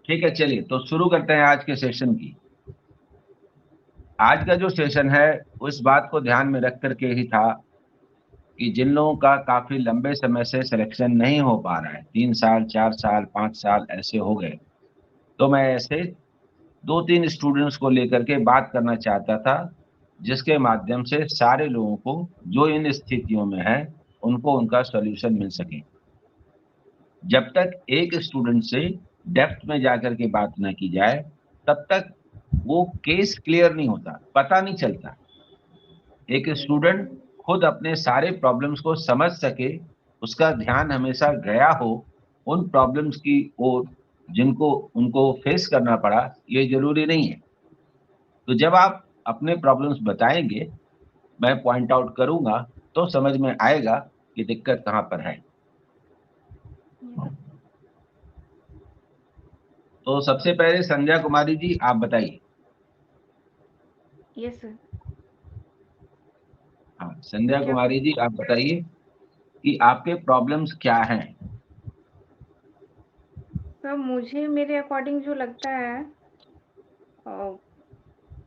ठीक है, चलिए तो शुरू करते हैं आज के सेशन की। आज का जो सेशन है उस बात को ध्यान में रख करके ही था कि जिन लोगों का काफी लंबे समय से सिलेक्शन नहीं हो पा रहा है, 3 साल 4 साल 5 साल ऐसे हो गए, तो मैं ऐसे 2-3 स्टूडेंट्स को लेकर के बात करना चाहता था, जिसके माध्यम से सारे लोगों को जो इन स्थितियों में है, उनको उनका सॉल्यूशन मिल सके। जब तक एक स्टूडेंट से डेप्थ में जाकर के बात ना की जाए, तब तक वो केस क्लियर नहीं होता, पता नहीं चलता। एक स्टूडेंट खुद अपने सारे प्रॉब्लम्स को समझ सके, उसका ध्यान हमेशा गया हो उन प्रॉब्लम्स की ओर जिनको उनको फेस करना पड़ा, ये ज़रूरी नहीं है। तो जब आप अपने प्रॉब्लम्स बताएँगे, मैं पॉइंट आउट करूँगा, तो समझ में आएगा कि दिक्कत कहाँ पर है। तो सबसे पहले संध्या कुमारी जी आप बताइए। Yes sir. हाँ, संध्या क्या? कुमारी जी आप बताइए कि आपके प्रॉब्लम्स क्या हैं? सर मुझे मेरे अकॉर्डिंग जो लगता है,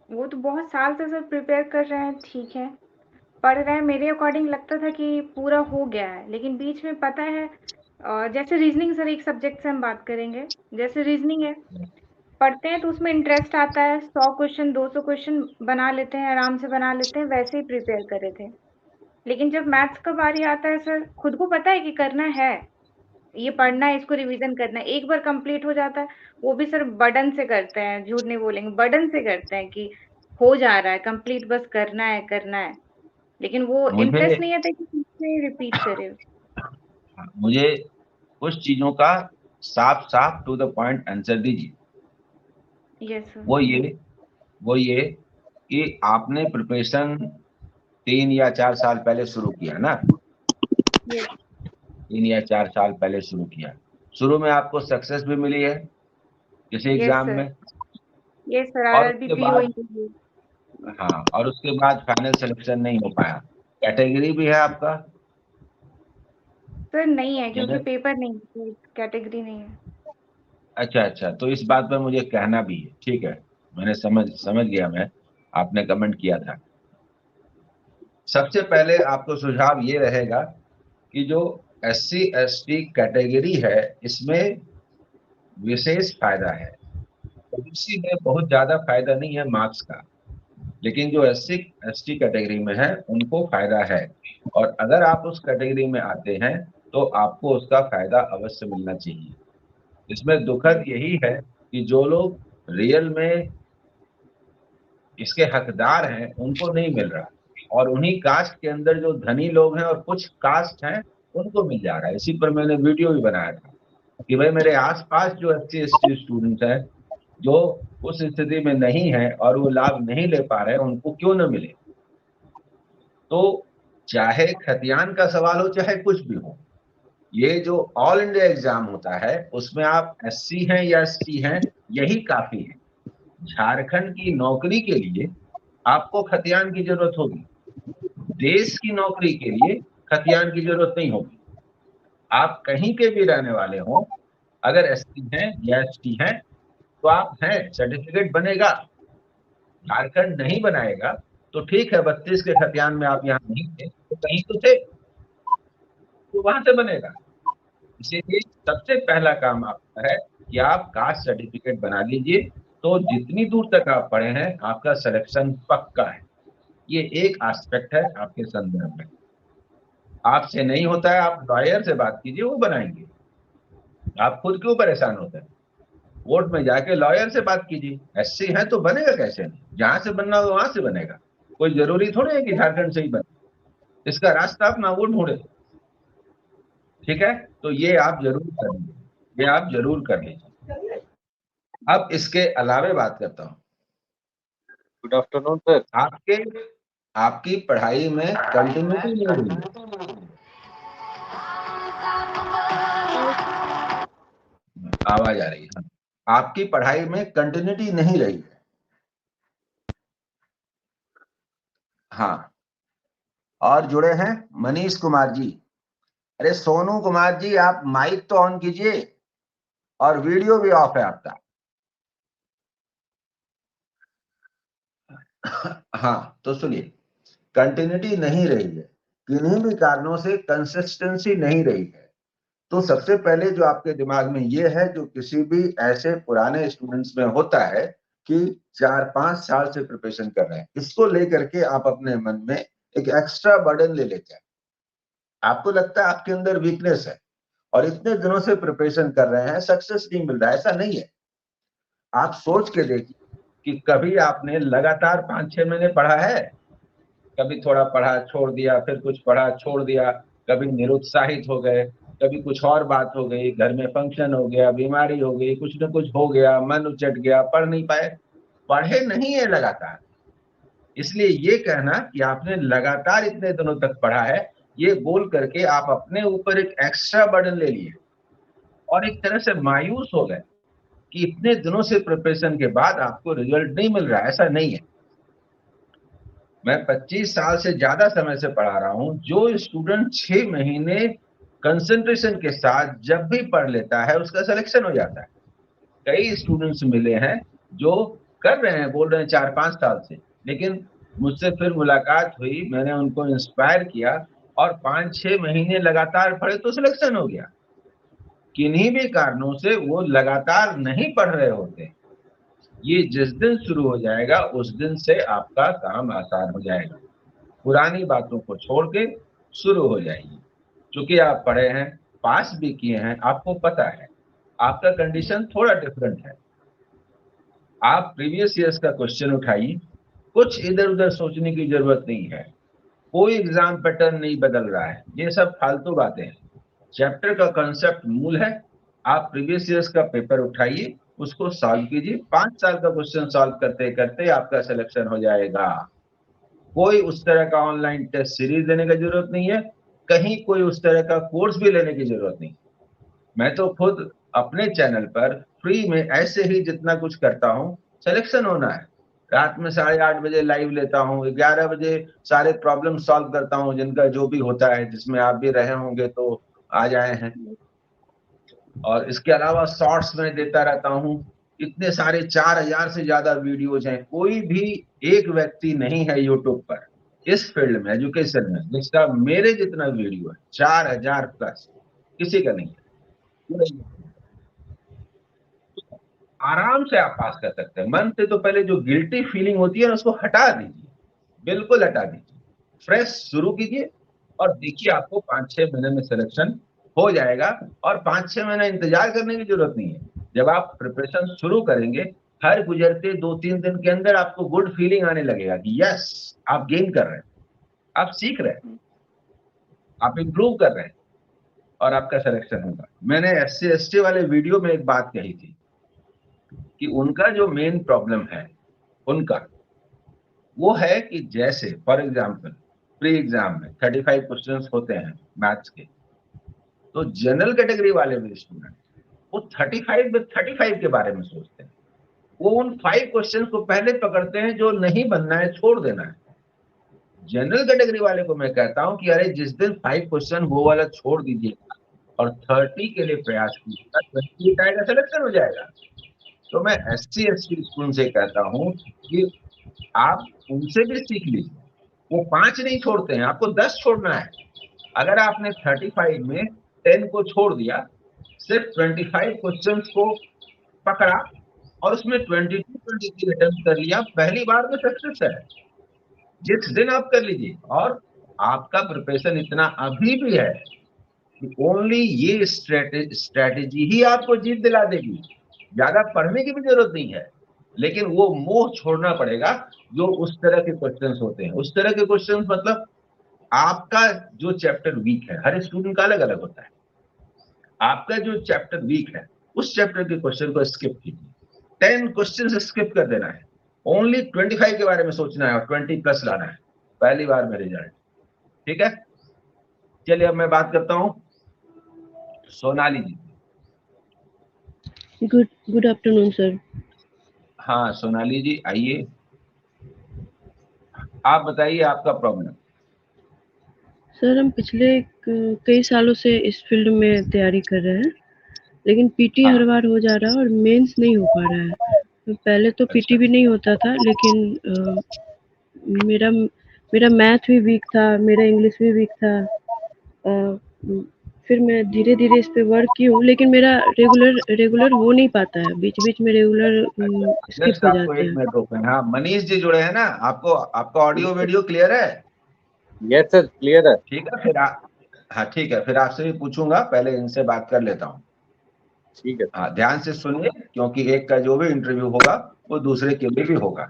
वो तो बहुत साल से सर प्रिपेयर कर रहे हैं, ठीक है। पढ़ रहे हैं, मेरे अकॉर्डिंग लगता था कि पूरा हो गया है, लेकिन बीच में पता है, जैसे रीजनिंग सर एक सब्जेक्ट से हम बात करेंगे। जैसे रीजनिंग है, पढ़ते हैं तो उसमें इंटरेस्ट आता है, 100 क्वेश्चन 200 क्वेश्चन बना लेते हैं, आराम से बना लेते हैं, वैसे ही प्रिपेयर करे थे। लेकिन जब मैथ्स का बारी आता है सर, खुद को पता है कि करना है, ये पढ़ना है, इसको रिवीजन करना है, एक बार कंप्लीट हो जाता है। वो भी सर बर्डन से करते हैं, झूठ नहीं बोलेंगे, बर्डन से करते हैं कि हो जा रहा है कंप्लीट, बस करना है करना है। लेकिन वो मुझे इंटरेस्ट नहीं आता कि फिर से रिपीट करे। मुझे कुछ चीज़ों का साफ-साफ टू द पॉइंट आंसर दीजिए। Yes sir. वो ये वो ये कि आपने प्रिपरेशन 3 या 4 साल पहले शुरू किया ना? यस। 3 या 4 साल पहले शुरू किया। शुरू में आपको सक्सेस भी मिली है किसी यस एग्ज़ाम सर। में यस सर, और आरआरबी उसके पीओ बाद इंटरव्यू। हाँ, और उसके बाद फाइनल सिलेक्शन नहीं हो पाया। कैटेगरी भी है आपका? सर नहीं है, क्योंकि यानी पेपर नहीं है, कैटेगरी नहीं है। अच्छा, अच्छा, तो इस बात पे मुझे कहना भी है, ठीक है। मैंने समझ गया मैं, आपने कमेंट किया था। सबसे पहले आपको सुझाव ये रहेगा कि जो एससी, एसटी कैटेगरी है, इसमें विशेष फ़ायदा है। ओबीसी में बहुत ज़्यादा फ़ायदा नहीं है मार्क्स का, लेकिन जो एससी, एसटी कैटेगरी में है, उनको फ़ायदा है और अगर आप उस कैटेगरी में आते हैं, तो आपको उसका फ़ायदा अवश्य मिलना चाहिए। इसमें दुखद यही है कि जो लोग रियल में इसके हकदार हैं, उनको नहीं मिल रहा और उन्हीं कास्ट के अंदर जो धनी लोग हैं और कुछ कास्ट हैं, उनको मिल जा रहा है। इसी पर मैंने वीडियो भी बनाया था कि भाई मेरे आस-पास जो एससी, एसटी स्टूडेंट्स हैं, जो उस स्थिति में नहीं हैं और वो लाभ नहीं ले पा रहे हैं, उनको क्यों ना मिले। तो चाहे खतियान का सवाल हो, चाहे कुछ भी हो, ये जो ऑल इंडिया एग्ज़ाम होता है, उसमें आप एससी हैं या एसटी हैं, यही काफ़ी है। झारखंड की नौकरी के लिए आपको खतियान की ज़रूरत होगी। देश की नौकरी के लिए खतियान की ज़रूरत नहीं होगी। आप कहीं के भी रहने वाले हों, अगर एससी हैं या एसटी हैं, तो आप हैं, सर्टिफ़िकेट बनेगा। झारखंड नहीं बनाएगा, तो ठीक है 32 के खतियान में आप यहाँ नहीं थे, तो कहीं तो थे, तो वहाँ से बनेगा। इसीलिए सबसे पहला काम आपका है कि आप कास्ट सर्टिफ़िकेट बना लीजिए, तो जितनी दूर तक आप पढ़े हैं, आपका सिलेक्शन पक्का है। ये एक एस्पेक्ट है आपके संदर्भ में। आपसे नहीं होता है, आप लॉयर से बात कीजिए, वो बनाएँगे। आप खुद क्यों परेशान होते हैं? कोर्ट में जाके लॉयर से बात कीजिए। एससी है तो बनेगा कैसे नहीं? जहाँ से बनना हो वहाँ से बनेगा। कोई ज़रूरी थोड़ी है कि झारखंड से ही बने। इसका रास्ता अपना वो ढूँढे, ठीक है? तो ये आप ज़रूर कर लीजिए, ये आप ज़रूर कर लीजिए। अब इसके अलावे बात करता हूँ। Good afternoon sir. आपके आपकी पढ़ाई में कंटिन्यूटी नहीं रही है। आवाज़ आ रही है। आपकी पढ़ाई में कंटिन्यूटी नहीं रही है। हाँ, और जुड़े हैं मनीष कुमार जी। अरे सोनू कुमार जी, आप माइक तो ऑन कीजिए और वीडियो भी ऑफ है आपका। हाँ, तो सुनिए, कंटिन्यूटी नहीं रही है, किन्हीं भी कारणों से कंसिस्टेंसी नहीं रही है। तो सबसे पहले जो आपके दिमाग में ये है, जो किसी भी ऐसे पुराने स्टूडेंट्स में होता है कि 4-5 साल से प्रिपरेशन कर रहे हैं, इसको लेकर के आप अपने मन में एक एक्स्ट्रा बर्डन ले लेते हैं। आपको लगता है आपके अंदर वीकनेस है और इतने दिनों से प्रिपरेशन कर रहे हैं, सक्सेस नहीं मिल रहा है, ऐसा नहीं है। आप सोच के देखिए कि कभी आपने लगातार 5-6 महीने पढ़ा है? कभी थोड़ा पढ़ा, छोड़ दिया, फिर कुछ पढ़ा, छोड़ दिया, कभी निरुत्साहित हो गए, कभी कुछ और बात हो गई, घर में फंक्शन हो गया, बीमारी हो गई, कुछ न कुछ हो गया, मन उचट गया, पढ़ नहीं पाए। पढ़े नहीं है लगातार। इसलिए ये कहना कि आपने लगातार इतने दिनों तक पढ़ा है, ये बोल करके आप अपने ऊपर एक एक्स्ट्रा बर्डन ले लिए और एक तरह से मायूस हो गए कि इतने दिनों से प्रिपरेशन के बाद आपको रिजल्ट नहीं मिल रहा है। ऐसा नहीं है। मैं 25 साल से ज्यादा समय से पढ़ा रहा हूं। जो स्टूडेंट 6 महीने कंसंट्रेशन के साथ जब भी पढ़ लेता है, उसका सिलेक्शन हो जाता है। कई स्टूडेंट्स मिले हैं जो कर रहे हैं, बोल रहे हैं 4-5 साल से, लेकिन मुझसे फिर मुलाकात हुई, मैंने उनको इंस्पायर किया और 5-6 महीने लगातार पढ़े तो सिलेक्शन हो गया। किन्हीं भी कारणों से वो लगातार नहीं पढ़ रहे होते। ये जिस दिन शुरू हो जाएगा, उस दिन से आपका काम आसान हो जाएगा। पुरानी बातों को छोड़ के शुरू हो जाइए। चूंकि आप पढ़े हैं, पास भी किए हैं, आपको पता है, आपका कंडीशन थोड़ा डिफरेंट है। आप प्रीवियस ईयर्स का क्वेश्चन उठाइए, कुछ इधर-उधर सोचने की जरूरत नहीं है। कोई एग्जाम पैटर्न नहीं बदल रहा है, ये सब फालतू बातें हैं। चैप्टर का कांसेप्ट मूल है। आप प्रीवियस ईयर्स का पेपर उठाइए, उसको सॉल्व कीजिए। 5 साल का क्वेश्चन सॉल्व करते-करते आपका सिलेक्शन हो जाएगा। कोई उस तरह का ऑनलाइन टेस्ट सीरीज देने की जरूरत नहीं है, कहीं कोई उस तरह का कोर्स भी लेने की जरूरत नहीं। मैं तो खुद अपने चैनल पर फ्री में ऐसे ही जितना कुछ करता हूँ, सिलेक्शन होना है। रात में 8:30 बजे लाइव लेता हूँ, 11 बजे सारे प्रॉब्लम सॉल्व करता हूँ, जिनका जो भी होता है, जिसमें आप भी रहे होंगे तो आ जाए हैं। और इसके अलावा शॉर्ट्स में देता रहता हूँ। इतने सारे 4000 से ज्यादा वीडियोज हैं। कोई भी एक व्यक्ति नहीं है यूट्यूब पर इस फील्ड में, एजुकेशन में, जिसका मेरे जितना वीडियो है। 4000 प्लस किसी का नहीं है। आराम से आप पास कर सकते हैं। मन से तो पहले जो गिल्टी फीलिंग होती है ना, उसको हटा दीजिए, बिल्कुल हटा दीजिए। फ्रेश शुरू कीजिए और देखिए आपको 5-6 महीने में सिलेक्शन हो जाएगा। और 5-6 महीने इंतजार करने की जरूरत नहीं है। जब आप प्रिपरेशन शुरू करेंगे, हर गुजरते 2-3 दिन के अंदर आपको गुड फीलिंग आने लगेगा कि यस, आप गेन कर रहे हैं, आप सीख रहे हैं, आप इम्प्रूव कर रहे हैं और आपका सिलेक्शन होगा। मैंने SC ST वाले वीडियो में एक बात कही थी कि उनका जो मेन प्रॉब्लम है उनका, वो है कि जैसे फॉर एग्जांपल प्री एग्जाम में 35 क्वेश्चंस होते हैं मैथ्स के, तो जनरल कैटेगरी वाले भी स्टूडेंट वो 35 में 35 के बारे में सोचते हैं। वो उन 5 क्वेश्चन को पहले पकड़ते हैं जो नहीं बनना है, छोड़ देना है। जनरल कैटेगरी वाले को मैं कहता हूं कि अरे जिस दिन 5 क्वेश्चन वो वाला छोड़ दीजिएगा और 30 के लिए प्रयास कीजिएगा, 28 आएगा, सिलेक्शन हो जाएगा। तो मैं SC ST स्कूल से कहता हूं कि आप उनसे भी सीख लीजिए। वो 5 नहीं छोड़ते हैं, आपको 10 छोड़ना है। अगर आपने 35 में 10 को छोड़ दिया, सिर्फ 25 क्वेश्चंस को पकड़ा और उसमें 22-23 अटेम्प्ट कर लिया, पहली बार में सक्सेस है। जिस दिन आप कर लीजिए, और आपका प्रिपरेशन इतना अभी भी है कि ओनली ये स्ट्रेटेजी ही आपको जीत दिला देगी। ज्यादा पढ़ने की भी जरूरत नहीं है, लेकिन वो मोह छोड़ना पड़ेगा जो उस तरह के क्वेश्चंस होते हैं। उस तरह के क्वेश्चंस मतलब आपका जो चैप्टर वीक है, हर स्टूडेंट का अलग अलग होता है। आपका जो चैप्टर वीक है, उस चैप्टर के क्वेश्चन को स्किप कीजिए। 10 क्वेश्चन स्किप कर देना है, ओनली 25 के बारे में सोचना है और 20 प्लस लाना है, पहली बार में रिजल्ट। ठीक है, चलिए अब मैं बात करता हूं Sonali ji. Good afternoon sir. हाँ सोनाली जी आइए, आप बताइए आपका प्रॉब्लम। सर हम पिछले कई सालों से इस फील्ड में तैयारी कर रहे हैं, लेकिन पीटी हर बार हो जा रहा है और मेंस नहीं हो पा रहा है। तो पहले तो पीटी भी नहीं होता था, लेकिन मेरा मेरा मैथ भी वीक था, मेरा इंग्लिश भी वीक था। फिर मैं धीरे-धीरे इस पे वर्क की हूँ, लेकिन मेरा रेगुलर हो नहीं पाता है, बीच-बीच में रेगुलर स्किप जस्ट हो आपको जाते 1 हैं। Minute open. हाँ, मनीष जी जुड़े हैं ना, आपको आपका ऑडियो वीडियो क्लियर है? यस सर, क्लियर है। ठीक है, फिर हाँ ठीक है, फिर आपसे भी पूछूंगा, पहले इनसे बात कर लेता हूँ। ठीक है हाँ, ध्यान से सुनिए, क्योंकि एक का जो भी इंटरव्यू होगा वो दूसरे के लिए भी होगा।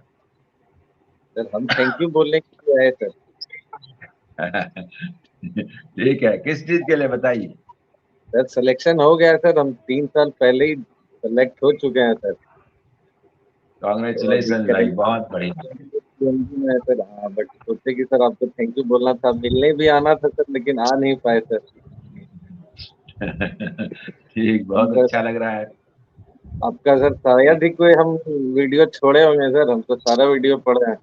सर, हम थैंक यू बोलने के लिए आए सर। ठीक है, किस चीज के लिए बताइए? सर सिलेक्शन हो गया है सर, हम 3 साल पहले ही सेलेक्ट हो चुके हैं सर। तो अभी कॉन्ग्रेचुलेशन भाई, बहुत बढ़िया। PNB में है सर। हाँ, बट सोचे कि सर आपको थैंक यू बोलना था, मिलने भी आना था सर, लेकिन आ नहीं पाए सर। ठीक, बहुत सर अच्छा लग रहा है। आपका सर शायद ही कोई हम वीडियो छोड़े होंगे सर, हम तो सारा वीडियो पढ़े हैं।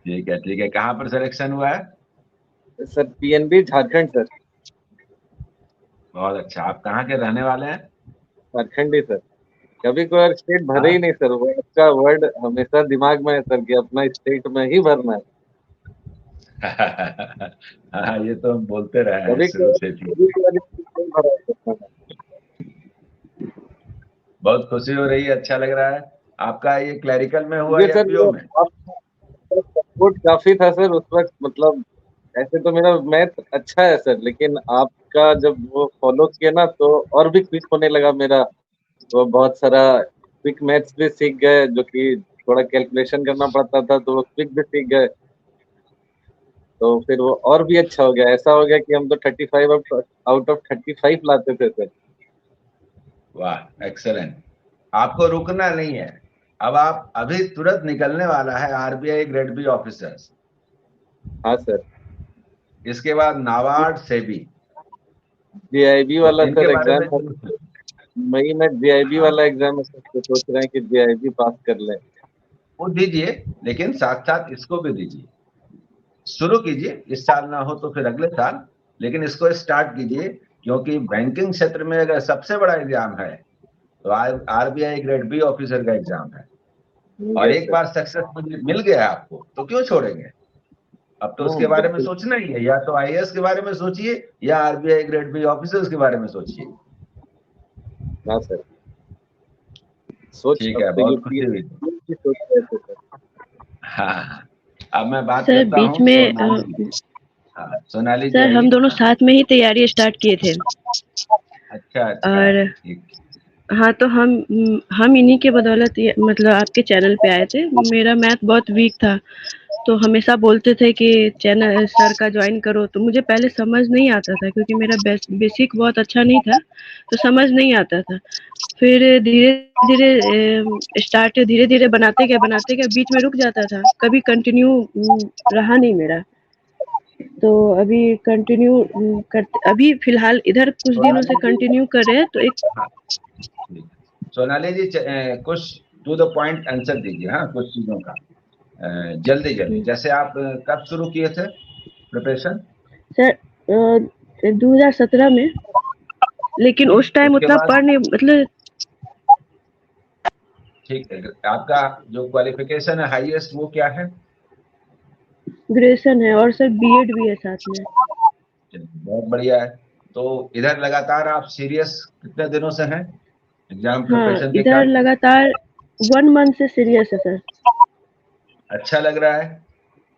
ठीक है, कहाँ पर सिलेक्शन हुआ है? Sir PNB Jharkhand sir. बहुत अच्छा। आप कहाँ के रहने वाले हैं? झारखंड ही सर। कभी कोई स्टेट भरे हाँ। ही नहीं सर, वो आपका वर्ड हमेशा दिमाग में है सर कि अपना स्टेट में ही भरना है। हाँ, ये तो हम बोलते रहे हैं कभी शुरू कोई से भी। कभी कोई स्टेट नहीं भरा है सर। बहुत खुशी हो रही है, अच्छा लग रहा है। आपका ये क्लरिकल में हुआ ये या सर पीओ वो में? आपका सपोर्ट काफी था सर उस वक्त, मतलब ऐसे तो मेरा मैथ अच्छा है सर, लेकिन आपका जब वो फॉलो किया ना तो और भी क्विक होने लगा मेरा। तो बहुत सारा क्विक मैथ्स भी सीख गए, जो कि थोड़ा कैलकुलेशन करना पड़ता था, तो वो क्विक भी सीख गए। तो फिर वो और भी अच्छा हो गया, ऐसा हो गया कि हम तो 35 आउट ऑफ 35 लाते थे सर। वाह, एक्सेलेंट। आपको रुकना नहीं है। अब आप अभी तुरंत निकलने वाला है आरबीआई ग्रेड बी ऑफिसर्स। हाँ सर। इसके बाद नाबार्ड, सेबी। जीआईबी तो वाला इनके सर बारे एग्जाम में जरूर सोचिए। मई में जीआईबी हाँ, वाला एग्जाम है सर, तो सोच रहे हैं कि जीआईबी पास कर लें। वो दीजिए, लेकिन साथ साथ इसको भी दीजिए। शुरू कीजिए, इस साल ना हो तो फिर अगले साल, लेकिन इसको स्टार्ट कीजिए। क्योंकि बैंकिंग क्षेत्र में अगर सबसे बड़ा एग्जाम है तो आरबीआई ग्रेड बी ऑफिसर का एग्जाम है। और यस एक सर। बार सक्सेस मिल गया आपको तो क्यों छोड़ेंगे? अब तो उसके बारे में बिल्कुल। सोचना ही है, या तो आईएएस के बारे में सोचिए या आरबीआई ग्रेड बी ऑफिसर्स के बारे में सोचिए। हाँ सर। सोच ठीक अब है, तो बहुत खुशी हुई। यूपीएससी की सोच रहे थे सर। हाँ, हाँ। अब मैं बात सर करता बीच हूँ में सोनाली जी। हाँ, सोनाली जी सर हम आइए। दोनों साथ में ही तैयारी स्टार्ट किए थे। अच्छा, और ठीक। हाँ, तो हम इन्हीं के बदौलत ये मतलब आपके चैनल पे आए थे। मेरा मैथ बहुत वीक था, तो हमेशा बोलते थे कि चैनल सर का ज्वाइन करो, तो मुझे पहले समझ नहीं आता था क्योंकि मेरा बेसिक बहुत अच्छा नहीं था, तो समझ नहीं आता था। फिर धीरे-धीरे बनाते गए बीच में रुक जाता था, कभी कंटिन्यू रहा नहीं मेरा। तो अभी कंटिन्यू करते, अभी फिलहाल इधर कुछ दिनों से सोनाली जी। कंटिन्यू कर रहे हैं, तो एक हाँ, ठीक। सोनाली जी, कुछ टू द पॉइंट आंसर दीजिए। हाँ, कुछ चीजों का जल्दी जल्दी। जैसे आप कब शुरू किए थे प्रिपरेशन? सर 2017 में, लेकिन उस टाइम उसके उतना बाद पढ़ नहीं मतलब ठीक है, आपका जो क्वालिफिकेशन है हाईएस्ट वो क्या है? ग्रेजुएशन है और सर बीएड भी है साथ में। बहुत बढ़िया है। तो इधर लगातार आप सीरियस कितने दिनों से हैं एग्जाम हाँ, प्रिपरेशन के इधर कारण? लगातार 1 मंथ से सीरियस है सर। अच्छा लग रहा है,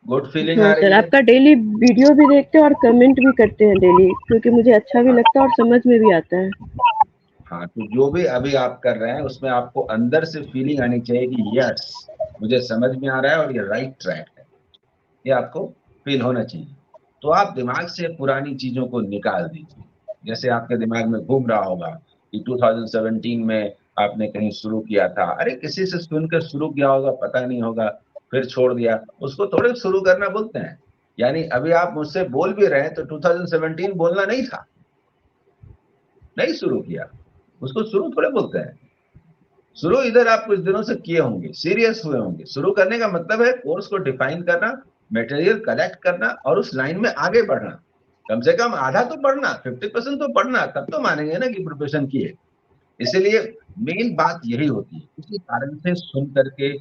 गुड फीलिंग हाँ आ सर, रही है। आपका डेली वीडियो भी देखते हैं और कमेंट भी करते हैं डेली, क्योंकि मुझे अच्छा भी हाँ, लगता है और समझ में भी आता है। हाँ, तो जो भी अभी आप कर रहे हैं उसमें आपको अंदर से फीलिंग आनी चाहिए कि यस, मुझे समझ में आ रहा है और ये राइट ट्रैक है। ये आपको फील होना चाहिए। तो आप दिमाग से पुरानी चीजों को निकाल दीजिए। जैसे आपके दिमाग में घूम रहा होगा कि 2017 में आपने कहीं शुरू किया था, अरे किसी से सुनकर शुरू किया होगा, पता नहीं होगा, फिर छोड़ दिया। उसको थोड़े शुरू करना बोलते हैं। यानी अभी आप मुझसे बोल भी रहे हैं तो 2017 बोलना नहीं था, नहीं शुरू किया, उसको शुरू थोड़े बोलते हैं। शुरू इधर आप कुछ दिनों से किए होंगे, सीरियस हुए होंगे। शुरू करने का मतलब है कोर्स को डिफाइन करना, मटेरियल कलेक्ट करना और उस लाइन में आगे बढ़ना। कम से कम आधा तो पढ़ना, 50% तो पढ़ना, तब तो मानेंगे ना कि प्रिपरेशन किए। इसीलिए मेन बात यही होती है, किसी कारण से सुन करके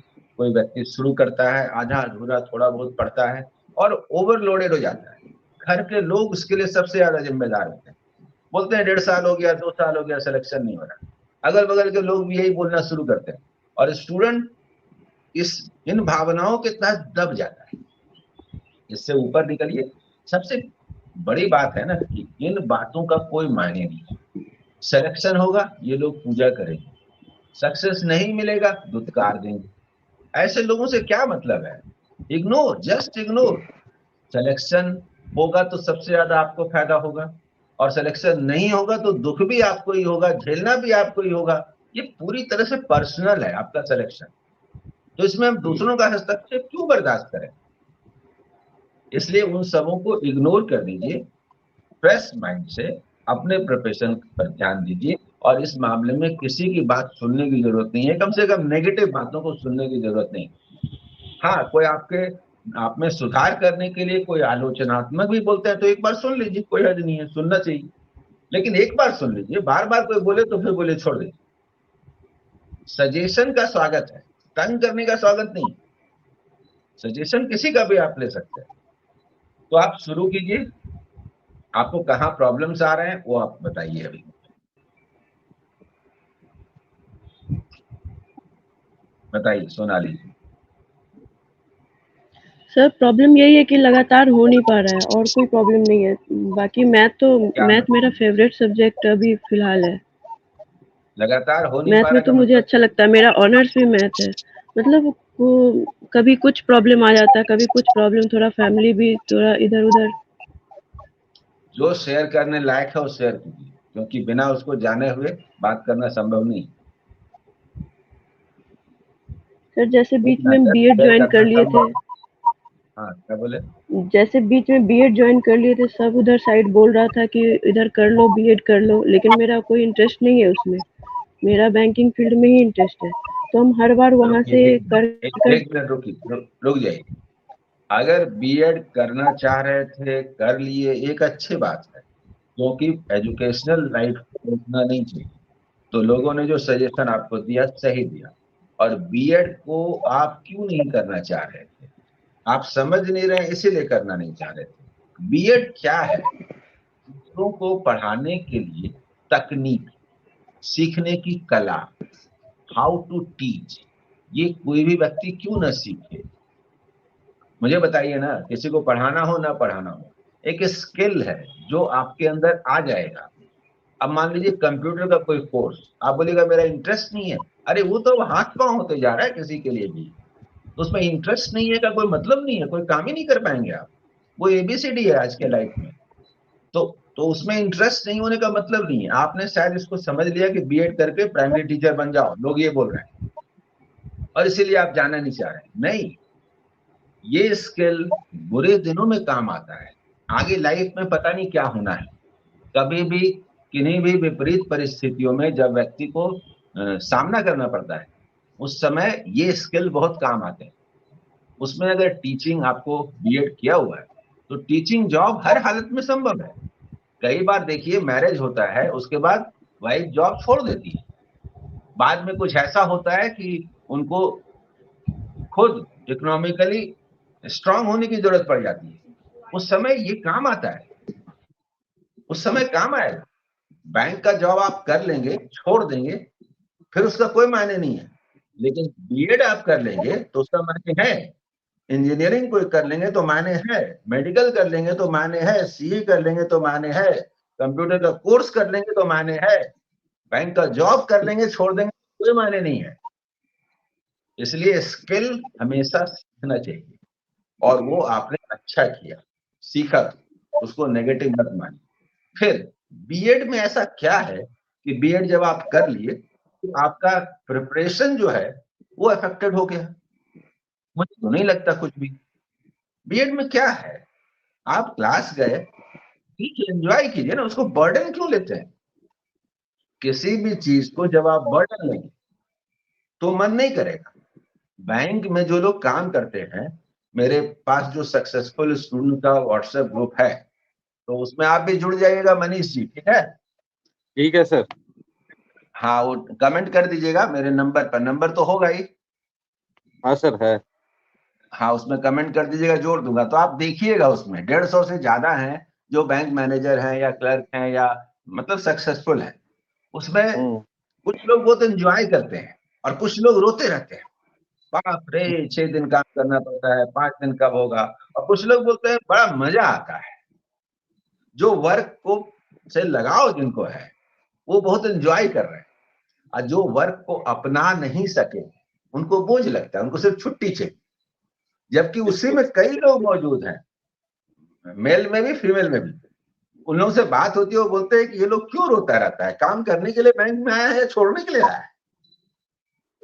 कोई व्यक्ति शुरू करता है, आधा अधूरा थोड़ा बहुत पढ़ता है और ओवरलोडेड हो जाता है। घर के लोग उसके लिए सबसे ज्यादा जिम्मेदार होते हैं। बोलते हैं 1.5 साल हो गया, 2 साल हो गया, सिलेक्शन नहीं हो रहा। अगल बगल के लोग भी यही बोलना शुरू करते हैं और स्टूडेंट इन भावनाओं के तहत दब जाता है। इससे ऊपर निकलिए। सबसे बड़ी बात है ना कि इन बातों का कोई मायने नहीं है। सिलेक्शन होगा, ये लोग पूजा करेंगे, सक्सेस नहीं मिलेगा, दुत्कार देंगे। ऐसे लोगों से क्या मतलब है? Ignore, just ignore. सिलेक्शन होगा तो सबसे ज्यादा आपको फायदा होगा और सिलेक्शन नहीं होगा तो दुख भी आपको ही होगा, झेलना भी आपको ही होगा। ये पूरी तरह से पर्सनल है आपका सिलेक्शन। तो इसमें हम दूसरों का हस्तक्षेप क्यों बर्दाश्त करें? इसलिए उन सबों को इग्नोर कर दीजिए, फ्रेश माइंड से अपने प्रोफेशन पर ध्यान दीजिए और इस मामले में किसी की बात सुनने की जरूरत नहीं है, कम से कम नेगेटिव बातों को सुनने की जरूरत नहीं। हाँ, कोई आप में सुधार करने के लिए कोई आलोचनात्मक भी बोलते हैं तो एक बार सुन लीजिए, कोई हर्ज नहीं है, सुनना चाहिए। लेकिन एक बार सुन लीजिए, बार बार कोई बोले तो फिर बोले छोड़ दीजिए। सजेशन का स्वागत है, तंग करने का स्वागत नहीं। सजेशन किसी का भी आप ले सकते हैं। तो आप शुरू कीजिए। आपको कहाँ प्रॉब्लम्स आ रहे हैं वो आप बताइए अभी। बताइए सोनाली। सर प्रॉब्लम यही है कि लगातार हो नहीं पा रहा है और कोई प्रॉब्लम नहीं है। बाकी मैथ मेरा फेवरेट सब्जेक्ट अभी फिलहाल है। लगातार हो नहीं पा मैथ रहा में तो मुझे अच्छा लगता है, मेरा ऑनर्स भी मैथ है। मतलब वो कभी कुछ प्रॉब्लम आ जाता है, कभी कुछ प्रॉब्लम, थोड़ा फैमिली भी थोड़ा इधर उधर। जो शेयर करने लायक है वो शेयर कीजिए, क्योंकि बिना उसको जाने हुए बात करना संभव नहीं। सर जैसे बीच में बीएड ज्वाइन कर लिए थे। हाँ क्या बोले? जैसे बीच में बीएड ज्वाइन कर लिए थे, सब उधर साइड बोल रहा था कि इधर कर लो, बीएड कर लो, लेकिन मेरा कोई इंटरेस्ट नहीं है उसमें। मेरा बैंकिंग फील्ड में ही इंटरेस्ट है, तो हम हर बार वहां से एक मिनट रुक जाइए। अगर बीएड करना चाह रहे थे, कर लिए, एक अच्छी बात है, क्योंकि एजुकेशनल लाइफ को रोकना नहीं चाहिए। तो लोगों ने जो सजेशन आपको दिया सही दिया। और बीएड को आप क्यों नहीं करना चाह रहे थे? आप समझ नहीं रहे इसीलिए करना नहीं चाह रहे थे। बीएड क्या है? दूसरों को पढ़ाने के लिए तकनीक, सीखने की कला, हाउ टू टीच। ये कोई भी व्यक्ति क्यों न सीखे? मुझे बताइए ना, किसी को पढ़ाना हो ना पढ़ाना हो, एक स्किल है जो आपके अंदर आ जाएगा। अब मान लीजिए कंप्यूटर का कोई कोर्स, आप बोलेगा मेरा इंटरेस्ट नहीं है। अरे वो तो हाथ पांव होते जा रहा है किसी के लिए भी। तो उसमें इंटरेस्ट नहीं है का कोई मतलब नहीं है, कोई काम ही नहीं कर पाएंगे आप। वो एबीसीडी है आज के लाइफ में। तो उसमें इंटरेस्ट नहीं होने का मतलब नहीं है। आपने शायद इसको समझ लिया कि बीएड करके प्राइमरी टीचर बन जाओ, लोग ये बोल रहे हैं और इसीलिए आप जाना नहीं चाह रहे। नहीं, ये स्किल बुरे दिनों में काम आता है। आगे लाइफ में पता नहीं क्या होना है। कभी भी किन्हीं भी विपरीत परिस्थितियों में जब व्यक्ति को सामना करना पड़ता है, उस समय ये स्किल बहुत काम आते हैं। उसमें अगर टीचिंग, आपको बीएड किया हुआ है तो टीचिंग जॉब हर हालत में संभव है। कई बार देखिए मैरिज होता है, उसके बाद वाइफ जॉब छोड़ देती है। बाद में कुछ ऐसा होता है कि उनको खुद इकोनॉमिकली स्ट्रांग होने की जरूरत पड़ जाती है। उस समय ये काम आता है, उस समय काम आएगा। बैंक का जॉब आप कर लेंगे, छोड़ देंगे, फिर उसका कोई मायने नहीं है। लेकिन बीएड आप कर लेंगे तो उसका मायने है। इंजीनियरिंग कोई कर लेंगे तो मायने है, मेडिकल कर लेंगे तो मायने है, सीए कर लेंगे तो मायने है, कंप्यूटर का कोर्स कर लेंगे तो मायने है, बैंक का जॉब कर लेंगे, छोड़ देंगे, कोई मायने नहीं है। इसलिए स्किल हमेशा सीखना चाहिए और वो आपने अच्छा किया, सीखा, तो उसको नेगेटिव मत मानिए। फिर बीएड में ऐसा क्या है कि बीएड जब आप कर लिए तो आपका प्रिपरेशन जो है वो अफेक्टेड हो गया? मुझे तो नहीं लगता कुछ भी। बीएड में क्या है, आप क्लास गए, ठीक है, एंजॉय कीजिए ना, उसको बर्डन क्यों लेते हैं? किसी भी चीज को जब आप बर्डन लेंगे तो मन नहीं करेगा। बैंक में जो लोग काम करते हैं, मेरे पास जो सक्सेसफुल स्टूडेंट का व्हाट्सएप ग्रुप है, तो उसमें आप भी जुड़ जाइएगा मनीष जी, ठीक है? ठीक है सर। हाँ, वो कमेंट कर दीजिएगा मेरे नंबर पर, नंबर तो होगा ही। हाँ सर है। हाँ, उसमें कमेंट कर दीजिएगा, जोड़ दूंगा। तो आप देखिएगा, उसमें 150 से ज्यादा हैं जो बैंक मैनेजर हैं या क्लर्क हैं या मतलब सक्सेसफुल हैं। उसमें कुछ लोग बहुत एंजॉय करते हैं और कुछ लोग रोते रहते हैं, बाप रे 6 दिन काम करना पड़ता है, 5 दिन कब होगा। और कुछ लोग बोलते हैं बड़ा मजा आता है। जो वर्क को से लगाव जिनको है वो बहुत एंजॉय कर रहे हैं, और जो वर्क को अपना नहीं सके उनको बोझ लगता है, उनको सिर्फ छुट्टी चाहिए। जबकि उसी में कई लोग मौजूद हैं, मेल में भी फीमेल में भी। उन लोगों से बात होती है, वो बोलते हैं कि ये लोग क्यों रोता रहता है, काम करने के लिए बैंक में आया है या छोड़ने के लिए आया है।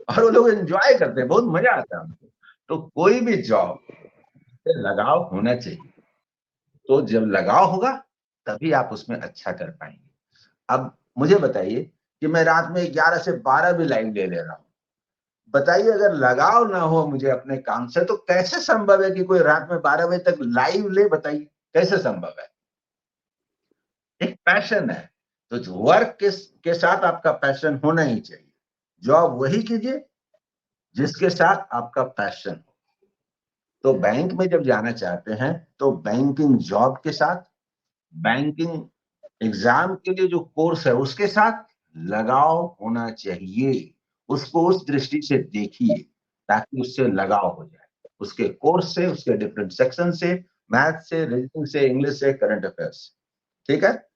और वो लोग एंजॉय करते हैं, बहुत मजा आता है उनको। तो कोई भी जॉब से लगाव होना चाहिए। तो जब लगाव होगा तभी आप उसमें अच्छा कर पाएंगे। अब मुझे बताइए कि मैं रात में 11 से 12 भी लाइव ले रहा हूँ। बताइए, अगर लगाव ना हो मुझे अपने काम से तो कैसे संभव है कि कोई रात में 12 बजे तक लाइव ले? बताइए कैसे संभव है? एक पैशन है, तो वर्क के साथ आपका पैशन होना ही चाहिए। जॉब वही कीजिए जिसके साथ आपका पैशन हो। तो बैंक में जब जाना चाहते हैं तो बैंकिंग जॉब के साथ, बैंकिंग एग्जाम के लिए जो कोर्स है उसके साथ लगाव होना चाहिए। उसको उस दृष्टि से देखिए ताकि उससे लगाव हो जाए, उसके कोर्स से, उसके डिफरेंट सेक्शन से, मैथ से, रीजनिंग से, इंग्लिश से, करंट अफेयर्स से। ठीक है?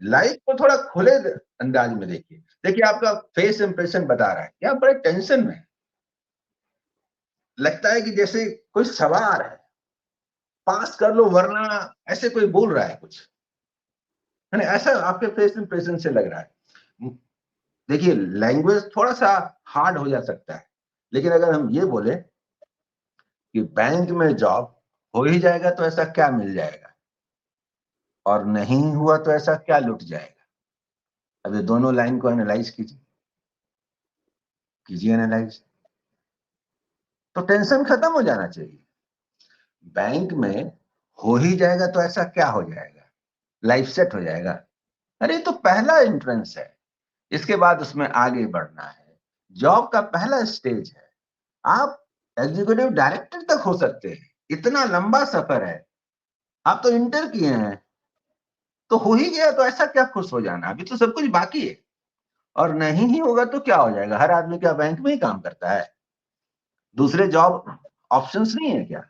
लाइफ को थोड़ा खुले अंदाज में देखिए। देखिए आपका फेस इंप्रेशन बता रहा है कि आप बड़े टेंशन में हैं। लगता है कि जैसे कोई सवार है, पास कर लो वरना ऐसे कोई बोल रहा है कुछ, है ना? ऐसा आपके फेस इंप्रेशन से लग रहा है। देखिए लैंग्वेज थोड़ा सा हार्ड हो जा सकता है, लेकिन अगर हम ये बोले कि बैंक में जॉब हो ही जाएगा तो ऐसा क्या मिल जाएगा, और नहीं हुआ तो ऐसा क्या लुट जाएगा। अब ये दोनों लाइन को एनालाइज कीजिए एनालाइज, तो टेंशन खत्म हो जाना चाहिए। बैंक में हो ही जाएगा तो ऐसा क्या हो जाएगा, लाइफ सेट हो जाएगा। अरे तो पहला एंट्रेंस है, इसके बाद उसमें आगे बढ़ना है। जॉब का पहला स्टेज है, आप एग्जीक्यूटिव डायरेक्टर तक हो सकते हैं। इतना लंबा सफर है, आप तो इंटर किए हैं, तो हो ही गया तो ऐसा क्या खुश हो जाना, अभी तो सब कुछ बाकी है। और नहीं ही होगा तो क्या हो जाएगा, हर आदमी क्या बैंक में ही काम करता है? दूसरे जॉब ऑप्शंस नहीं है क्या?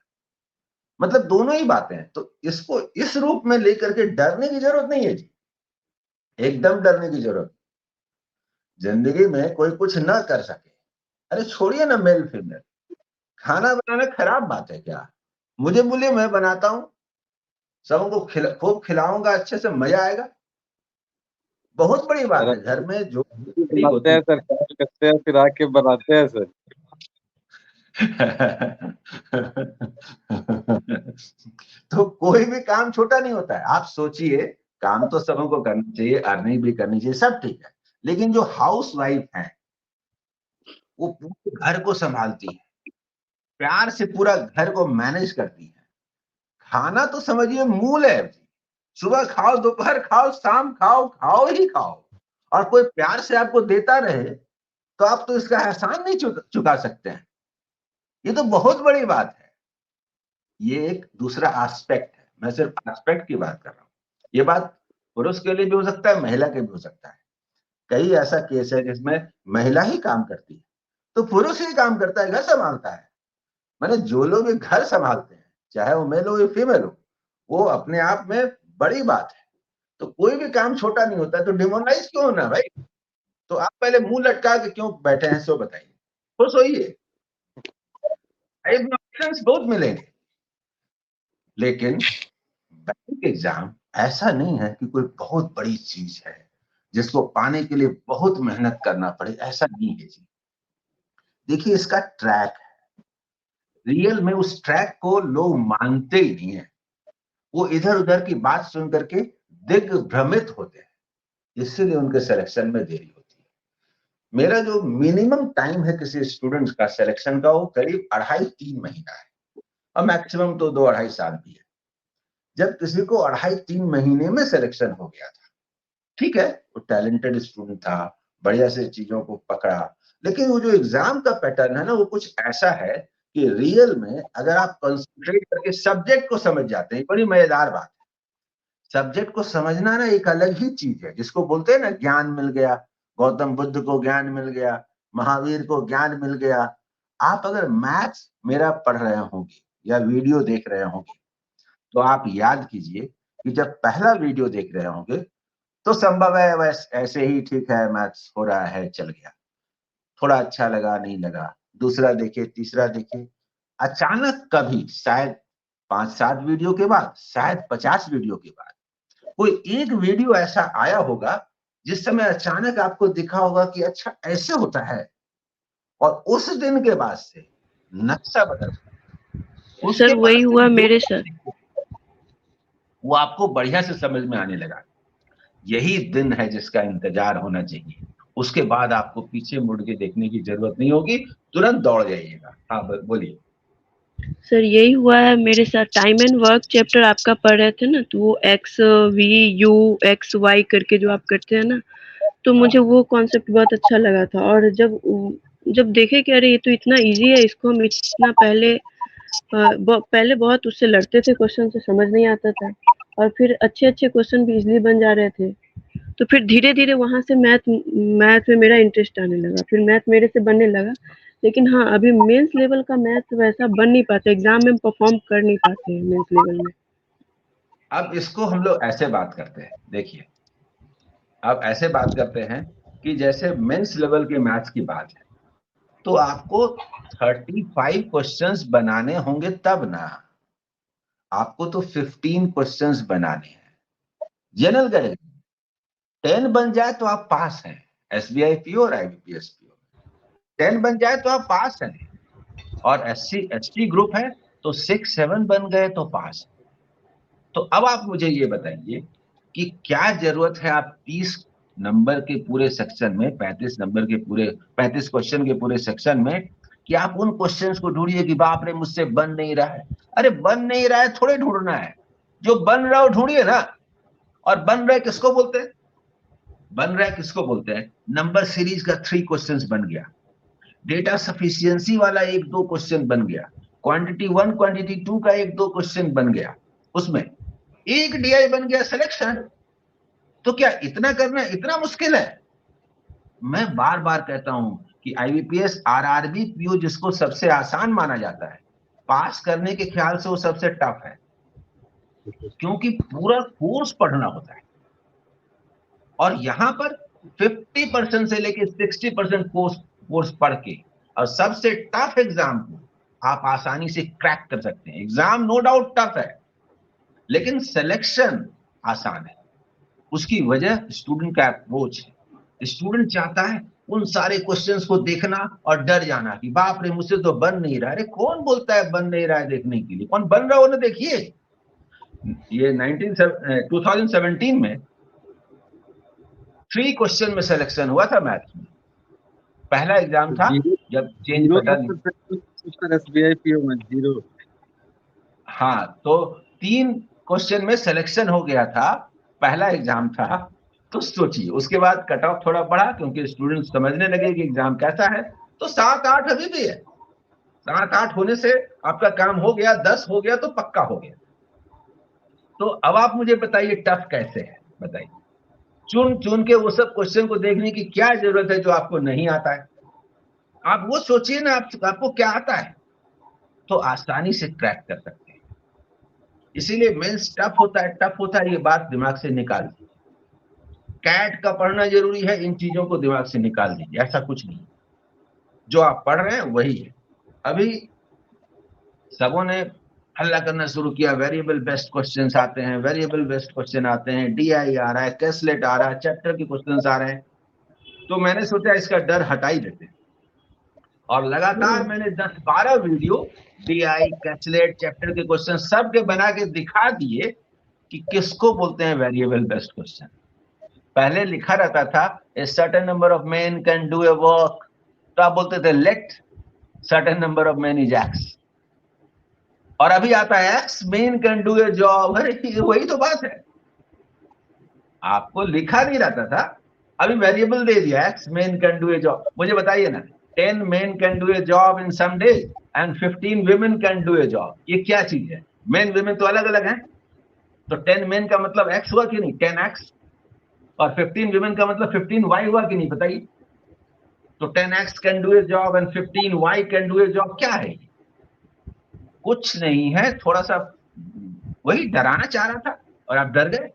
मतलब दोनों ही बातें हैं। तो इसको इस रूप में लेकर के डरने की जरूरत नहीं है जी, एकदम डरने की जरूरत। जिंदगी में कोई कुछ ना कर सके, अरे छोड़िए ना मेल फीमेल, खाना बनाना खराब बात है क्या? मुझे बोलिए, मैं बनाता हूँ, सबको खूब खिलाऊंगा, अच्छे से मजा आएगा, बहुत बड़ी बात सर है। घर में जो खिचड़ी बनाते होती हैं सर, काम करते हैं फिर आके बनाते हैं सर। तो कोई भी काम छोटा नहीं होता है। आप सोचिए, काम तो सबको करना चाहिए, अर्निंग भी करनी चाहिए, सब ठीक है। लेकिन जो हाउस वाइफ है वो पूरे घर को संभालती है, प्यार से पूरा घर को मैनेज करती है। खाना तो समझिए मूल है, सुबह खाओ, दोपहर खाओ, शाम खाओ, खाओ ही खाओ। और कोई प्यार से आपको देता रहे तो आप तो इसका एहसान नहीं चुका सकते हैं। ये तो बहुत बड़ी बात है। ये एक दूसरा एस्पेक्ट है, मैं सिर्फ एस्पेक्ट की बात कर रहा हूँ। ये बात पुरुष के लिए भी हो सकता है, महिला के भी हो सकता है। कई ऐसा केस है जिसमें महिला ही काम करती है, तो पुरुष ही काम करता है, घर संभालता है। मैंने जो लोग ये घर संभालते हैं, चाहे वो मेल हो या फीमेल हो, वो अपने आप में बड़ी बात है। तो कोई भी काम छोटा नहीं होता, तो डिमोरलाइज क्यों होना भाई? तो आप पहले मुंह लटका के क्यों बैठे हैं, सो बताइए। खुश होइए, ऑप्शंस बहुत मिलेंगे। लेकिन बैंक एग्जाम ऐसा नहीं है कि कोई बहुत बड़ी चीज है जिसको पाने के लिए बहुत मेहनत करना पड़े, ऐसा नहीं है जी। देखिए इसका ट्रैक है, रियल में उस ट्रैक को लोग मानते ही नहीं है। वो इधर उधर की बात सुन करके दिग्भ्रमित होते हैं, इसीलिए उनके सिलेक्शन में देरी होती है। मेरा जो मिनिमम टाइम है किसी स्टूडेंट का सिलेक्शन का, वो करीब 2.5-3 महीना है, और मैक्सिमम तो 2-2.5 साल भी है। जब किसी को 2.5-3 महीने में सिलेक्शन हो गया था, ठीक है, वो टैलेंटेड स्टूडेंट था, बढ़िया से चीजों को पकड़ा, लेकिन वो जो एग्जाम का पैटर्न है ना, वो कुछ ऐसा है कि रियल में अगर आप कंसंट्रेट करके सब्जेक्ट को समझ जाते हैं, बड़ी मजेदार बात है। सब्जेक्ट को समझना ना एक अलग ही चीज है, जिसको बोलते हैं ना ज्ञान मिल गया, गौतम बुद्ध को ज्ञान मिल गया, महावीर को ज्ञान मिल गया। आप अगर मैथ्स मेरा पढ़ रहे होंगे या वीडियो देख रहे होंगे, तो आप याद कीजिए कि जब पहला वीडियो देख रहे होंगे तो संभव है बस ऐसे ही ठीक है, मैथ्स हो रहा है, चल गया, थोड़ा अच्छा लगा, नहीं लगा, दूसरा देखे, तीसरा देखे। अचानक कभी शायद 5-7 वीडियो के बाद, शायद 50 वीडियो के बाद कोई एक वीडियो ऐसा आया होगा जिस समय अचानक आपको दिखा होगा कि अच्छा ऐसे होता है, और उस दिन के बाद से नक्शा बदल गया। सर वही हुआ मेरे साथ। वो आपको बढ़िया से समझ में आने लगा। यही दिन है जिसका इंतजार होना चाहिए। उसके बाद आपको पीछे मुड़ के देखने की जरूरत नहीं होगी, तुरंत दौड़ जाइएगा। हाँ बोलिए। सर यही हुआ है मेरे साथ। टाइम एंड वर्क चैप्टर आपका पढ़ रहे थे ना, तो वो X V U X Y करके जो आप करते हैं ना, तो मुझे वो कॉन्सेप्ट बहुत अच्छा लगा था। और जब देखे कि अरे ये तो इतना इजी है, इसको हम इतना पहले बहुत उससे लड़ते थे, क्वेश्चन से समझ नहीं आता था, और फिर अच्छे अच्छे क्वेश्चन भी इजीली बन जा रहे थे। तो फिर धीरे धीरे वहां से मैथ में मेरा इंटरेस्ट आने लगा, फिर मैथ मेरे से बनने लगा। लेकिन हाँ, अभी मेंस लेवल का मैथ वैसा बन नहीं पाता, एग्जाम में परफॉर्म कर नहीं पाते हैं मेंस लेवल में। अब इसको हम लोग ऐसे बात करते हैं, देखिए, अब ऐसे बात करते हैं कि जैसे मेंस लेवल के मैथ्स की बात है, तो आपको 35 क्वेश्चंस बनाने होंगे तब ना, आपको तो 15 क्वेश्चंस बनाने हैं। जनरल कैटेगरी 10 बन जाए तो आप पास हैं, एसबीआई पीओ और आईबीपीएस पीओ 10 बन जाए तो आप पास हैं, और एससी एसटी ग्रुप है तो 6-7 बन गए तो पास। तो अब आप मुझे ये बताइए कि क्या जरूरत है आप 30 नंबर के पूरे सेक्शन में, 35 नंबर के पूरे 35 क्वेश्चन के पूरे सेक्शन में, कि आप उन क्वेश्चंस को ढूंढिए कि बाप रे मुझसे बन नहीं रहा है। अरे बन नहीं रहा है थोड़े ढूंढना है, जो बन रहा है ढूंढिए ना। और बन रहा है किसको बोलते हैं? बन रहा है किसको बोलते हैं? नंबर सीरीज का 3 क्वेश्चंस बन गया, डेटा सफिशिएंसी वाला 1-2 क्वेश्चन बन गया, क्वांटिटी 1 क्वांटिटी 2 का 1-2 क्वेश्चन बन गया, उसमें एक डीआई बन गया सिलेक्शन। तो क्या इतना करना इतना मुश्किल है? मैं बार बार कहता हूं कि आईबीपीएस आरआरबी पीओ जिसको सबसे आसान माना जाता है, पास करने के ख्याल से वो सबसे टफ है, क्योंकि पूरा कोर्स पढ़ना होता है। और यहां पर 50% से लेके 60% कोर्स पढ़ के और सबसे टफ एग्जाम को आप आसानी से क्रैक कर सकते हैं। एग्जाम नो डाउट टफ है, लेकिन सिलेक्शन आसान है। उसकी वजह स्टूडेंट का अप्रोच है। स्टूडेंट चाहता है उन सारे क्वेश्चंस को देखना और डर जाना कि बाप रे मुझसे तो बन नहीं रहा है। अरे कौन बोलता है बन नहीं रहा है देखने के लिए? कौन बन रहा हो ना देखिए। ये 2017 में 3 क्वेश्चन में सिलेक्शन हुआ था मैथ्स में। पहला एग्जाम था जब चेंज पैटर्न एसबीआई पीओ में 0। हाँ, तो 3 क्वेश्चन में सिलेक्शन हो गया था, पहला एग्जाम था। तो सोचिए उसके बाद कट ऑफ थोड़ा बढ़ा, क्योंकि स्टूडेंट समझने लगे कि एग्जाम कैसा है। तो 7-8 अभी भी है, 7-8 होने से आपका काम हो गया, 10 हो गया तो पक्का हो गया। तो अब आप मुझे बताइए टफ कैसे है, बताइए। चुन चुन के वो सब क्वेश्चन को देखने की क्या जरूरत है जो आपको नहीं आता है? आप वो सोचिए ना, आपको क्या आता है, तो आसानी से क्रैक कर सकते हैं। इसीलिए मेंस टफ होता है, ये बात दिमाग से निकाल दीजिए। कैट का पढ़ना जरूरी है, इन चीजों को दिमाग से निकाल दीजिए, ऐसा कुछ नहीं। जो आप पढ़ रहे हैं वही है। अभी सबों ने हल्ला करना शुरू किया, वेरिएबल बेस्ड क्वेश्चंस आते हैं, वेरिएबल बेस्ड क्वेश्चन आते हैं, डीआई आ रहा है, कैसलेट आ रहा है, चैप्टर के क्वेश्चंस आ रहे हैं। तो मैंने सोचा इसका डर हटा ही देते हैं, और लगातार मैंने 10-12 वीडियो डीआई, कैसलेट, चैप्टर के क्वेश्चन सब के बना के दिखा दिए कि किसको बोलते हैं वेरिएबल बेस्ड क्वेश्चन। पहले लिखा रहता था a certain number of men can do a work, तो आप बोलते थे let certain number of men is X. और अभी आता है X men can do a job. अरे वही तो बात है, आपको लिखा नहीं रहता था, अभी वेरिएबल दे दिया, x men can do a job। मुझे बताइए ना, 10 men can do a job in some days and 15 women can do a job। ये क्या चीज है? men women तो अलग अलग हैं, तो 10 men का मतलब x हुआ कि नहीं, 10x, और 15 women का मतलब 15y हुआ कि नहीं, बताइए। तो 10x can do a job and 15y can do a job, क्या है? कुछ नहीं है, थोड़ा सा वही डराना चाह रहा था और आप डर गए।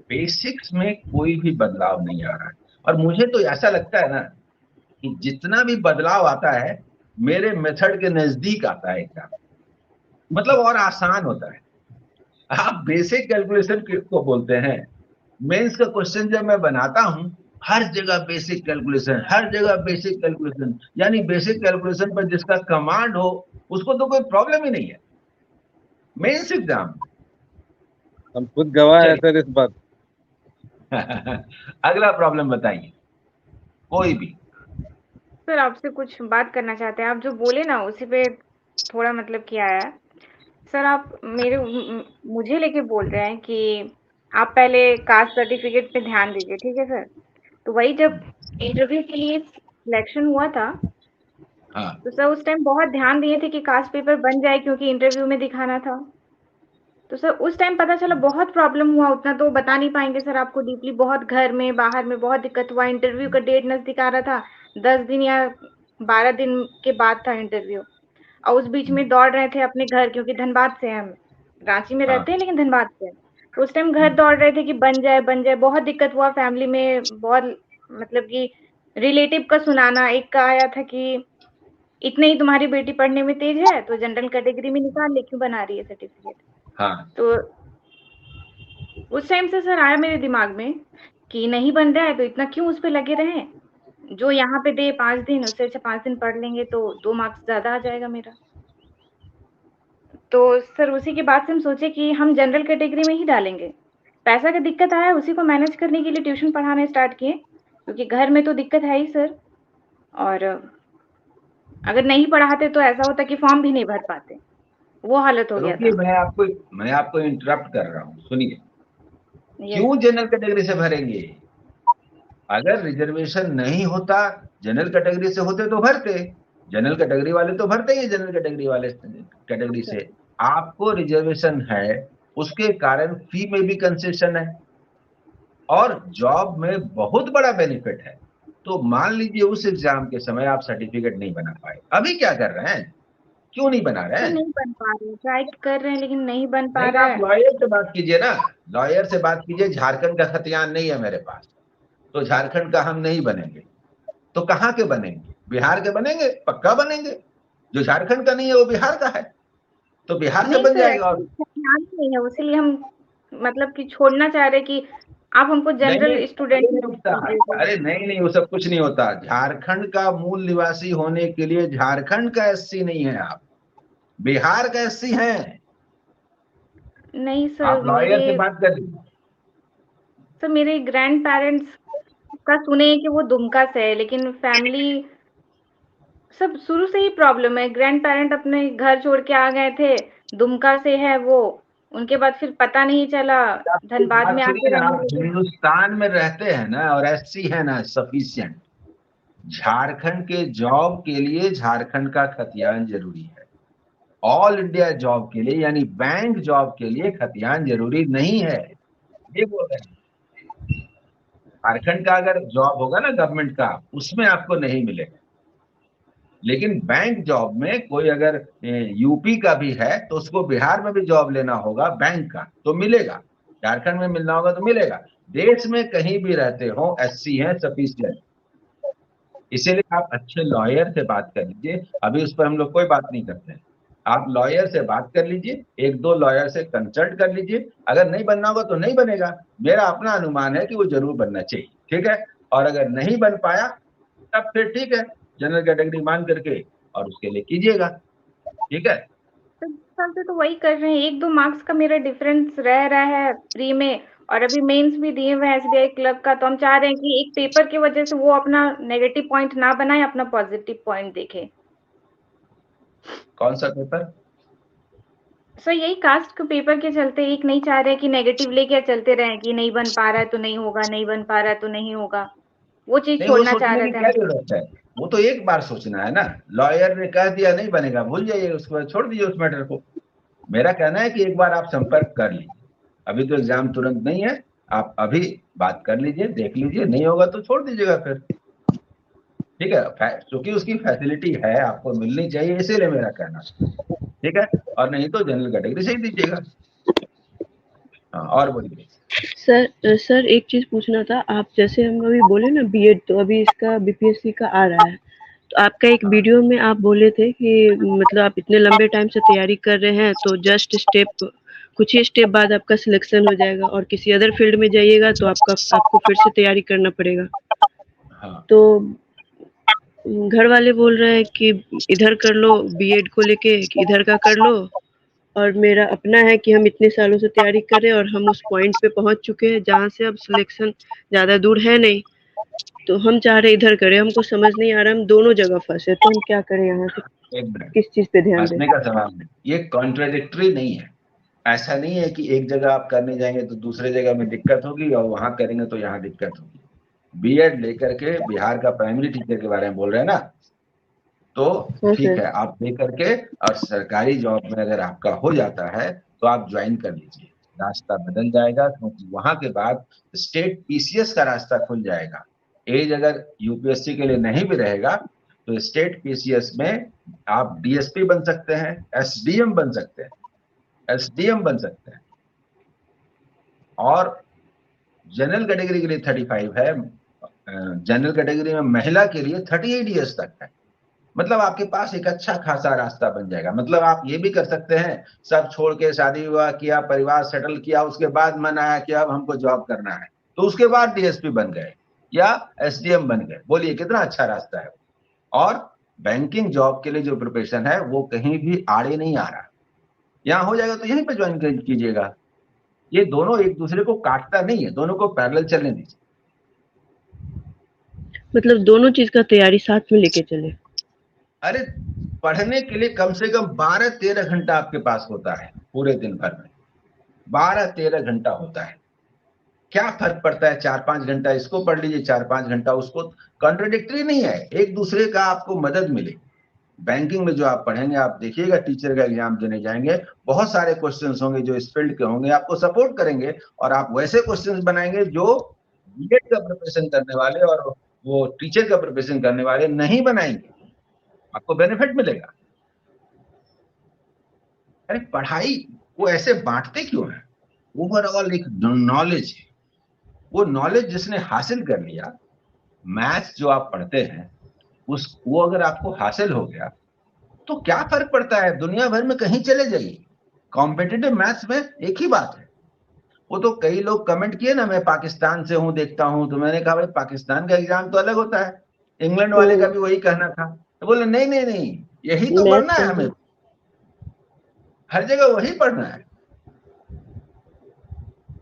बेसिक्स में कोई भी बदलाव नहीं आ रहा है, और मुझे तो ऐसा लगता है ना कि जितना भी बदलाव आता है मेरे मेथड के नजदीक आता है एकदम, मतलब और आसान होता है। आप बेसिक कैलकुलेशन को बोलते हैं, मेंस का क्वेश्चन जब मैं बनाता हूं हर जगह बेसिक कैलकुलेशन, हर जगह बेसिक कैलकुलेशन, यानी बेसिक कैलकुलेशन पर जिसका कमांड हो उसको तो कोई प्रॉब्लम ही नहीं है मेंस एग्जाम। हम खुद गवाह है सर इस बात। अगला प्रॉब्लम बताइए, कोई भी। सर आपसे कुछ बात करना चाहते हैं, आप जो बोले ना उसी पे थोड़ा मतलब क्या है सर, आप मुझे लेके बोल रहे हैं कि आप पहले कास्ट सर्टिफिकेट पे ध्यान दीजिए, ठीक है सर। तो वही जब इंटरव्यू के लिए सिलेक्शन हुआ था, हाँ तो सर उस टाइम बहुत ध्यान दिए थे कि कास्ट पेपर बन जाए, क्योंकि इंटरव्यू में दिखाना था। तो सर उस टाइम पता चला बहुत प्रॉब्लम हुआ, उतना तो बता नहीं पाएंगे सर आपको डीपली, बहुत घर में बाहर में बहुत दिक्कत हुआ। इंटरव्यू का डेट नजदीक आ रहा था, 10 दिन या 12 दिन के बाद था इंटरव्यू, और उस बीच में दौड़ रहे थे अपने घर, क्योंकि धनबाद से हम रांची में रहते हैं लेकिन धनबाद से हैं। तो उस टाइम घर दौड़ रहे थे कि बन जाए बन जाए, बहुत दिक्कत हुआ फैमिली में, बहुत मतलब कि रिलेटिव का सुनाना। एक का आया था कि इतने ही तुम्हारी बेटी पढ़ने में तेज है तो जनरल कैटेगरी में निकाल ले, क्यों बना रही है सर्टिफिकेट। हाँ तो उस टाइम से सर आया मेरे दिमाग में कि नहीं बन रहा है तो इतना क्यों उस पे लगे रहें, जो यहाँ पे दे 5 दिन, उससे अच्छा 5 दिन पढ़ लेंगे तो 2 मार्क्स ज्यादा आ जाएगा मेरा। तो सर उसी के बाद से हम सोचे कि हम जनरल कैटेगरी में ही डालेंगे। पैसा का दिक्कत आया, उसी को मैनेज करने के लिए ट्यूशन पढ़ाने स्टार्ट किए, क्योंकि घर में तो दिक्कत है ही सर। और अगर नहीं पढ़ाते तो ऐसा होता कि फॉर्म भी नहीं भर पाते, वो हालत हो गया रुकिए, था। मैं आपको इंटरप्ट कर रहा हूँ, सुनिए। यस क्यों जनरल कैटेगरी से भरेंगे? अगर रिजर्वेशन नहीं होता, जनरल कैटेगरी से होते तो भरते। जनरल कैटेगरी वाले तो भरते ही, जनरल कैटेगरी वाले कैटेगरी सर। से। आपको रिजर्वेशन है, उसके कारण फी में भी कंसेशन है और जॉब में बहुत बड़ा बेनिफिट है। तो मान लीजिए उस एग्जाम के समय आप सर्टिफिकेट नहीं बना पाए, अभी क्या कर रहे हैं, क्यों नहीं बना रहे सर हैं? नहीं बन पा रहे, ट्राई कर रहे हैं लेकिन नहीं बन पा नहीं, रहा आप है। लॉयर से बात कीजिए ना, लॉयर से बात कीजिए। झारखंड का खतियान नहीं है मेरे पास, तो झारखंड का हम नहीं बनेंगे, तो कहाँ के बनेंगे? बिहार के बनेंगे, पक्का बनेंगे। जो झारखंड का नहीं है वो बिहार का है, तो बिहार से नहीं बन सर, जाएगा। और एक्चुअली ध्यान नहीं है, इसीलिए हम मतलब कि छोड़ना चाह रहे कि आप हमको नहीं, जनरल स्टूडेंट नहीं में होता। दीजिए तो। अरे नहीं नहीं, वो सब कुछ नहीं होता। झारखंड का मूल निवासी होने के लिए झारखंड का एससी नहीं है आप, बिहार का एससी हैं। नहीं आप लॉयर से बात कर लीजिए। सर मेरे ग्रैंड पेरेंट्स का सुने हैं कि वो दुमका से है, लेकिन फैमिली सब शुरू से ही प्रॉब्लम है। ग्रैंड पेरेंट अपने घर छोड़ के आ गए थे, दुमका से है वो, उनके बाद फिर पता नहीं चला, आपकी धनबाद बात में सुनिए आके ना, रहने आप लगे। हिंदुस्तान में रहते हैं ना और एससी है ना सफिशिएंट। झारखंड के जॉब के लिए झारखंड का खतियान जरूरी है, ऑल इंडिया जॉब के लिए यानी बैंक जॉब के लिए खतियान जरूरी नहीं है, ये बोल रहे हैं। झारखंड का अगर जॉब होगा ना गवर्नमेंट का, उसमें आपको नहीं मिलेगा, लेकिन बैंक जॉब में कोई अगर यूपी का भी है तो उसको बिहार में भी जॉब लेना होगा बैंक का, तो मिलेगा। झारखंड में मिलना होगा तो मिलेगा। देश में कहीं भी रहते हो एससी है सफिशिएंट। इसीलिए आप अच्छे लॉयर से बात कर लीजिए, अभी उस पर हम लोग कोई बात नहीं करते हैं। आप लॉयर से बात कर लीजिए, एक दो लॉयर से कंसल्ट कर लीजिए, अगर नहीं बनना होगा तो नहीं बनेगा। मेरा अपना अनुमान है कि वो जरूर बनना चाहिए, ठीक है। और अगर नहीं बन पाया तब फिर ठीक है, जनरल कैटेगरी मान करके और उसके लिए कीजिएगा, ठीक है। तो इस साल से तो वही कर रहे हैं, 1-2 मार्क्स का मेरा डिफरेंस रह रहा है प्री में, और अभी मेंस भी दिए हुए हैं एसबीआई क्लर्क का। तो हम चाह रहे हैं कि एक पेपर की वजह से वो अपना नेगेटिव पॉइंट ना बनाए, अपना पॉजिटिव पॉइंट देखे। कौन सा पेपर? सर यही कास्ट के पेपर के चलते एक नहीं चाह रहे कि नेगेटिव लेके चलते रहे कि नहीं बन पा रहा है तो नहीं होगा, नहीं बन पा रहा है तो नहीं होगा, वो चीज नहीं, वो छोड़ना चाह सोचने रहे की थे क्या हम। जरूरत है? वो तो एक बार सोचना है ना। लॉयर ने कह दिया नहीं बनेगा, भूल जाइए, उसको बाद छोड़ दीजिए उस मैटर को। मेरा कहना है कि एक बार आप संपर्क कर लीजिए। अभी तो एग्जाम तुरंत नहीं है, आप अभी बात कर लीजिए, देख लीजिए, नहीं होगा तो छोड़ दीजिएगा फिर। ठीक है, क्योंकि उसकी फैसिलिटी है, आपको मिलनी चाहिए, इसीलिए मेरा कहना। ठीक है, और नहीं तो जनरल कैटेगरी से ही दीजिएगा। हाँ, और बोलिए। सर एक चीज पूछना था। आप जैसे हम अभी बोले ना बीएड, तो अभी इसका बीपीएससी का आ रहा है, तो आपका एक वीडियो में आप बोले थे कि मतलब आप इतने लंबे टाइम से तैयारी कर रहे हैं तो जस्ट स्टेप कुछ ही स्टेप बाद आपका सिलेक्शन हो जाएगा और किसी अदर फील्ड में जाइएगा तो आपको फिर से तैयारी करना पड़ेगा। हाँ, तो घर वाले बोल रहे हैं कि इधर कर लो, बीएड को लेके कि इधर का कर लो, और मेरा अपना है कि हम इतने सालों से तैयारी कर रहे हैं और हम उस पॉइंट पे पहुंच चुके हैं जहाँ से अब सिलेक्शन ज्यादा दूर है नहीं, तो हम चाह रहे इधर करें। हमको समझ नहीं आ रहा, हम दोनों जगह फंसे, तो हम क्या करें, यहाँ से एक मिनट, किस चीज पे ध्यान दें? हंसने का सवाल नहीं, ये कॉन्ट्रेडिक्टरी नहीं है। ऐसा नहीं है कि एक जगह आप करने जाएंगे तो दूसरे जगह में दिक्कत होगी और वहां करेंगे तो यहाँ दिक्कत होगी। बीएड लेकर के बिहार का प्राइमरी टीचर के बारे में बोल रहे हैं ना, तो हाँ ठीक सर। है, आप दे करके और सरकारी जॉब में अगर आपका हो जाता है तो आप ज्वाइन कर लीजिए, रास्ता बदल जाएगा, क्योंकि वहां के बाद स्टेट पीसीएस का रास्ता खुल जाएगा। एज अगर यूपीएससी के लिए नहीं भी रहेगा तो स्टेट पीसीएस में आप डीएसपी बन सकते हैं, एसडीएम बन सकते हैं, एसडीएम बन सकते हैं। और जनरल कैटेगरी के लिए 35 है, जनरल कैटेगरी में महिला के लिए 38 ईयर्स तक है। मतलब आपके पास एक अच्छा खासा रास्ता बन जाएगा। मतलब आप ये भी कर सकते हैं, सब छोड़ के शादी विवाह किया, परिवार सेटल किया, उसके बाद मन आया कि अब हमको जॉब करना है, तो उसके बाद डीएसपी बन गए या एसडीएम बन गए। बोलिए कितना अच्छा रास्ता है। और बैंकिंग जॉब के लिए जो प्रिपरेशन है वो कहीं भी आड़े नहीं आ रहा। यहाँ हो जाएगा तो यहीं पे ज्वाइन कीजिएगा। ये दोनों एक दूसरे को काटता नहीं है, दोनों को पैरेलल चलने दीजिए। मतलब दोनों चीज का तैयारी साथ में लेके चले। अरे, पढ़ने के लिए कम से कम 12-13 घंटा आपके पास होता है पूरे दिन भर में, 12-13 घंटा होता है। क्या फर्क पड़ता है, 4-5 घंटा इसको पढ़ लीजिए, 4-5 घंटा उसको। कॉन्ट्रडिक्टरी नहीं है, एक दूसरे का आपको मदद मिले। बैंकिंग में जो आप पढ़ेंगे, आप देखिएगा टीचर का एग्जाम देने जाएंगे, बहुत सारे क्वेश्चंस होंगे जो इस फील्ड के होंगे, आपको सपोर्ट करेंगे और आप वैसे क्वेश्चंस बनाएंगे जो बीएड का प्रिपरेशन करने वाले और वो टीचर का प्रिपरेशन करने वाले नहीं बनाएंगे। आपको बेनिफिट मिलेगा। अरे पढ़ाई वो ऐसे बांटते क्यों है? ओवरऑल एक नॉलेज है, वो नॉलेज जिसने हासिल कर लिया, मैथ्स जो आप पढ़ते हैं वो अगर आपको हासिल हो गया तो क्या फर्क पड़ता है, दुनिया भर में कहीं चले जाइए, कॉम्पिटिटिव मैथ्स में एक ही बात है। वो तो कई लोग कमेंट किए ना, मैं पाकिस्तान से हूं, देखता हूं, तो मैंने कहा भाई पाकिस्तान का एग्जाम तो अलग होता है, इंग्लैंड वाले का भी वही कहना था। तो बोले नहीं नहीं नहीं, यही तो पढ़ना है हमें, हर जगह वही पढ़ना है।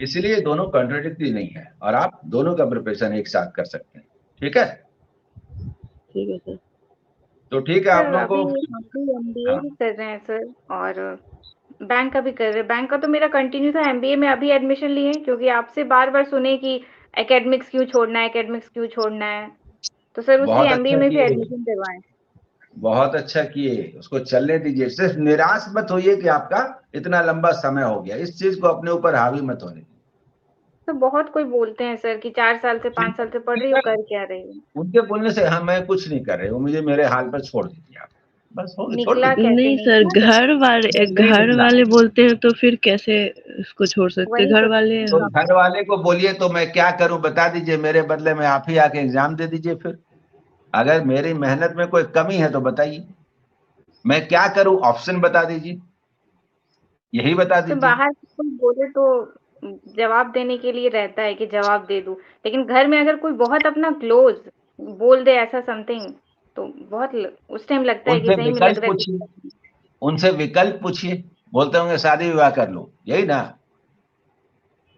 इसलिए दोनों कॉन्ट्रडिक्टरी नहीं है और आप दोनों का प्रिपरेशन एक साथ कर सकते हैं। ठीक है, ठीक है सर। तो ठीक है आप सर लोगों अभी को। हम भी एमबीए हाँ, भी कर रहे हैं सर, और बैंक का भी कर रहे हैं। बैंक का तो मेरा कंटिन्यू था, एमबीए में अभी एडमिशन लिए, क्योंकि आपसे बार बार सुने कि एकेडमिक्स क्यों छोड़ना है, एकेडमिक्स क्यों छोड़ना है, तो सर उसलिए बहुत एमबीए अच्छा में भी किए, एडमिशन करवाएं। बहुत अच्छा किए, उसको चलने दीजिए। सिर्फ निराश मत होइए कि आपका इतना लंबा समय हो गया, इस चीज को अपने ऊपर हावी मत होने दीजिए। तो बहुत कोई बोलते हैं सर कि 4 साल से 5 साल से पढ़ रही हो, कर क्या रही हो, उनके बोलने से हाँ मैं कुछ नहीं कर रहे, वो मुझे मेरे हाल पर छोड़ दीजिए आप, बस हो गया, छोड़ निकला दीजिए। कैसे, नहीं नहीं सर, निकला कैसे? नहीं घर निकला। वाले बोलते हैं तो फिर कैसे उसको छोड़ सकते? वही घर तो वाले तो घर वाले को बोलिए तो मैं क्या करूं बता दीजिए, मेरे बदले में आप ही आके एग्जाम दे दीजिए फिर। अगर मेरी मेहनत में कोई कमी है तो बताइए, मैं क्या करूं, ऑप्शन बता दीजिए, यही बता तो दीजिए। बाहर से कोई बोले तो जवाब देने के लिए रहता है कि जवाब दे दूं, लेकिन घर में अगर कोई बहुत अपना क्लोज बोल दे ऐसा समथिंग, तो बहुत उस टाइम लगता है कि उनसे सही में लग विकल्प रहा है कुछ पूछिए, करना है। उनसे विकल्प पूछिए, बोलते होंगे शादी विवाह कर लो, यही ना,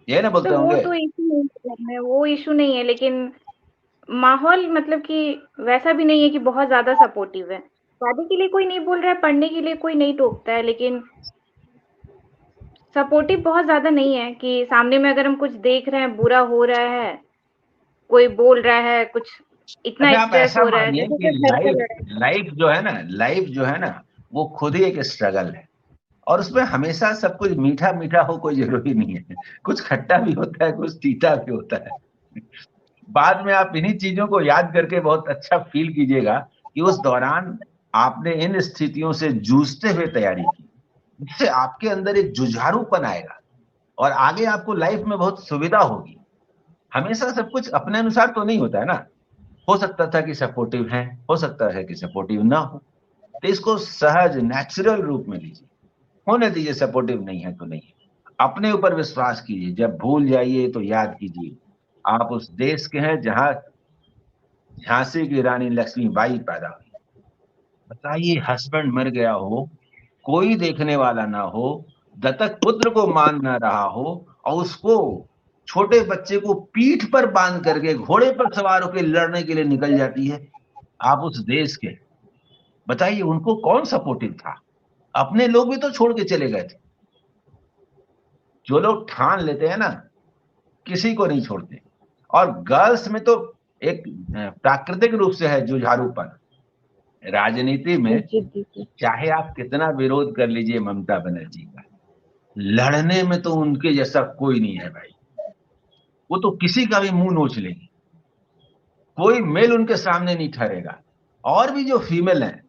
यही ना तो बोलते वो होंगे। तो इशू नहीं है घर में, वो इशू नहीं है, लेकिन माहौल मतलब कि वैसा भी नहीं है कि बहुत ज्यादा सपोर्टिव है। शादी के लिए कोई नहीं बोल रहा है, पढ़ने के लिए कोई नहीं टोकता है, लेकिन सपोर्टिव बहुत ज्यादा नहीं है कि सामने में अगर हम कुछ देख रहे हैं, बुरा हो रहा है, कोई बोल रहा है कुछ, इतना अच्छा, आप स्ट्रेस ऐसा हो रहा है, मानिए जैसे कि कोई घर पे लड़ा है। लाइफ जो है ना, वो खुद ही एक स्ट्रगल है, और उसमें हमेशा सब कुछ मीठा मीठा हो कोई जरूरी नहीं है। कुछ खट्टा भी होता है, कुछ तीता भी होता है। बाद में आप इन्हीं चीजों को याद करके बहुत अच्छा फील कीजिएगा कि उस दौरान आपने इन स्थितियों से जूझते हुए तैयारी की, इससे आपके अंदर एक जुझारूपन आएगा और आगे आपको लाइफ में बहुत सुविधा होगी। हमेशा सब कुछ अपने अनुसार तो नहीं होता है ना। हो सकता था कि सपोर्टिव है, हो सकता है कि सपोर्टिव ना हो, तो इसको सहज नेचुरल रूप में लीजिए, होने दीजिए। सपोर्टिव नहीं है तो नहीं है, अपने ऊपर विश्वास कीजिए। जब भूल जाइए तो याद कीजिए, आप उस देश के हैं जहां झांसी की रानी लक्ष्मीबाई पैदा हुई। बताइए, हस्बैंड मर गया हो, कोई देखने वाला ना हो, दत्तक पुत्र को मान ना रहा हो, और उसको, छोटे बच्चे को पीठ पर बांध करके घोड़े पर सवार होकर लड़ने के लिए निकल जाती है। आप उस देश के, बताइए उनको कौन सपोर्टिव था? अपने लोग भी तो छोड़ के चले गए थे। जो लोग ठान लेते हैं ना, किसी को नहीं छोड़ते। और गर्ल्स में तो एक प्राकृतिक रूप से है जुझारूपन। राजनीति में जी जी जी। चाहे आप कितना विरोध कर लीजिए ममता बनर्जी का, लड़ने में तो उनके जैसा कोई नहीं है भाई। वो तो किसी का भी मुंह नोच लेंगे, कोई मेल उनके सामने नहीं ठहरेगा। और भी जो फीमेल हैं,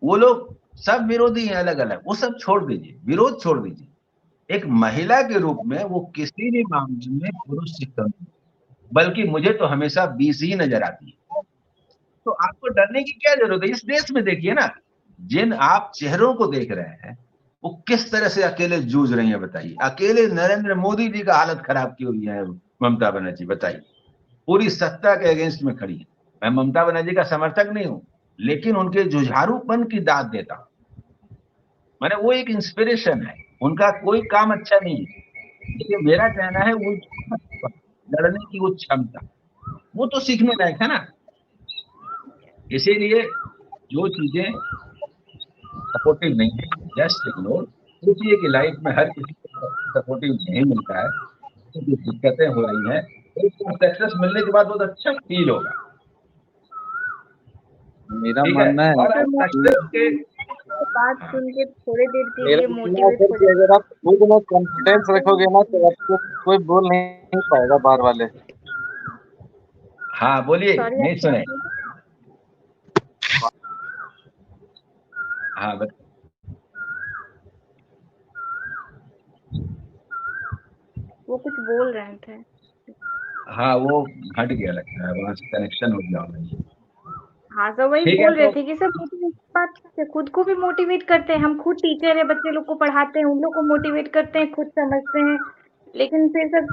वो लोग सब विरोधी हैं अलग अलग, वो सब छोड़ दीजिए, विरोध छोड़ दीजिए। एक महिला के रूप में वो किसी भी मामले में पुरुष से कम नहीं, बल्कि मुझे तो हमेशा 20 ही नजर आती है। तो आपको डरने की क्या जरूरत है? इस देश में देखिए ना, जिन आप चेहरों को देख रहे हैं, वो किस तरह से अकेले जूझ रही हैं। बताइए, अकेले नरेंद्र मोदी जी का हालत खराब की हुई है ममता बनर्जी। बताइए, पूरी सत्ता के अगेंस्ट में खड़ी है। मैं ममता बनर्जी का समर्थक नहीं हूं, लेकिन उनके जुझारूपन की दाद देता हूं। मैंने, वो एक इंस्पिरेशन है। उनका कोई काम अच्छा नहीं है, लेकिन मेरा कहना है वो लड़ने की वो क्षमता, वो तो सीखने लायक है ना। इसीलिए जो चीजें सपोर्टिव नहीं है, जस्ट इग्नोर। सोचिए कि लाइफ में हर किसी को सपोर्टिव नहीं मिलता है, तो जो दिक्कतें हो रही हैं, तो सक्सेस मिलने के बाद बहुत अच्छा फील होगा। मेरा ठीक है, मानना है और सर आप सक्सेस के, मोटिवेशन बात हाँ, सुन के थोड़ी देर के मेरा लिए मानना है मोटिवेट सर हो कि जाए। अगर आप खुद में कॉन्फिडेंस हाँ रखोगे ना तो आपको कोई बोल नहीं पाएगा बाहर वाले। हाँ बोलिए, सॉरी, आप नहीं क्या सुने। बोल रहे हाँ हैं? वो कुछ बोल रहे थे। हाँ, वो हट गया लगता है, वहां से कनेक्शन हो गया होगा। हाँ सर, वही ठीक है, बोल रहे तो थे कि सर मोटिवेट बात करते हैं, खुद को भी मोटिवेट करते हैं। हम खुद टीचर है, बच्चे लोग को पढ़ाते हैं, उन लोग को मोटिवेट करते हैं, खुद समझते हैं। लेकिन फिर सर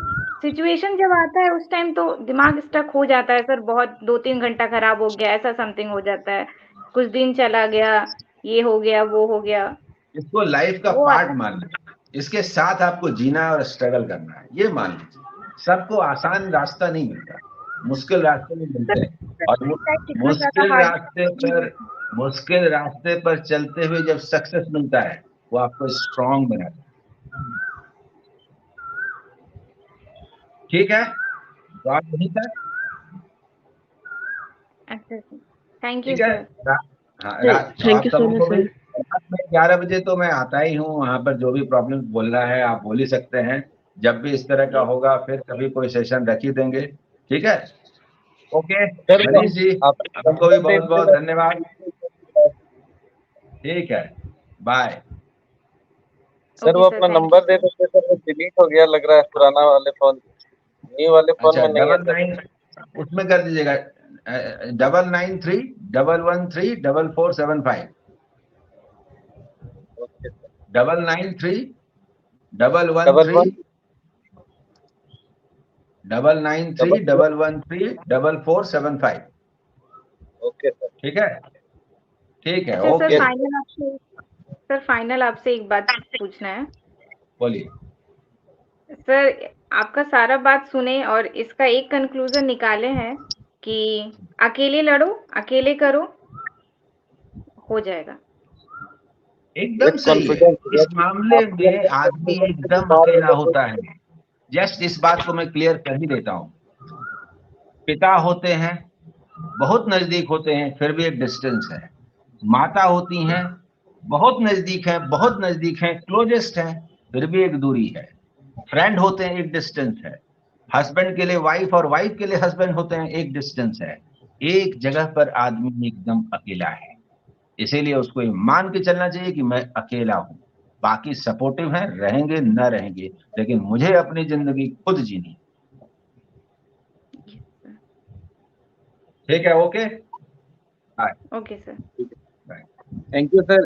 सिचुएशन जब आता है उस टाइम तो दिमाग स्टक हो जाता है सर। बहुत 2-3 घंटा खराब हो गया, ऐसा समथिंग हो जाता है। कुछ दिन चला गया, ये हो गया, वो हो गया, इसको लाइफ का वो पार्ट आता है। मान लीजिए, इसके साथ आपको जीना है और स्ट्रगल करना है, ये मान लीजिए। सबको आसान रास्ता नहीं मिलता, मुश्किल रास्ते भी मिलते हैं। और वो कितना ज्यादा मुश्किल हार्ड। रास्ते पर मुश्किल रास्ते पर चलते हुए जब सक्सेस मिलता है, वो आपको स्ट्रांग बनाता है। ठीक है, तो आप यहीं तक। अच्छा सर, थैंक यू ठीक है, सर। हाँ, थैंक आप यू सो सभी मच को भी, सर। रात में 11 बजे तो मैं आता ही हूँ वहां पर। जो भी प्रॉब्लम बोलना है आप बोल ही सकते हैं। जब भी इस तरह का जी होगा, फिर कभी कोई सेशन रख ही देंगे। ठीक है, ओके सर वो मनीष जी, आप आपको भी नंबर दे बहुत बहुत दीजिएगा। धन्यवाद। ठीक है, बाय। सर ओके वो सर, अपना thank you number they sir. देते सर, वो डिलीट हो गया लग रहा है पुराना वाले फोन, न्यू वाले फोन अच्छा, में नहीं है सर। 99, उसमें कर दीजिएगा 9931134475। Okay sir. 993 double one double three one double nine three double double one three 4475। Okay sir. ठीक है, ठीक है, अच्छा सर, ओके। फाइनल आपसे एक बात पूछना है। बोलिए। सर आपका सारा बात सुने और इसका एक कंक्लूजन निकाले हैं कि अकेले लड़ो, अकेले करो, हो जाएगा। एकदम सही है। कॉन्फिडेंस इस मामले में आदमी एकदम अकेला होता है। जस्ट इस बात को मैं क्लियर कर ही देता हूँ। पिता होते हैं, बहुत नजदीक होते हैं, फिर भी एक डिस्टेंस है। माता होती हैं, बहुत नजदीक है, बहुत नजदीक है, क्लोजेस्ट है, फिर भी एक दूरी है। फ्रेंड होते हैं, एक डिस्टेंस है। हस्बैंड के लिए वाइफ और वाइफ के लिए हस्बैंड होते हैं, एक डिस्टेंस है। एक जगह पर आदमी एकदम अकेला है, इसीलिए उसको ये मान के चलना चाहिए कि मैं अकेला हूं। बाकी सपोर्टिव हैं, रहेंगे न रहेंगे, लेकिन मुझे अपनी जिंदगी खुद जीनी है। ठीक है, okay. Okay sir. Thank you sir.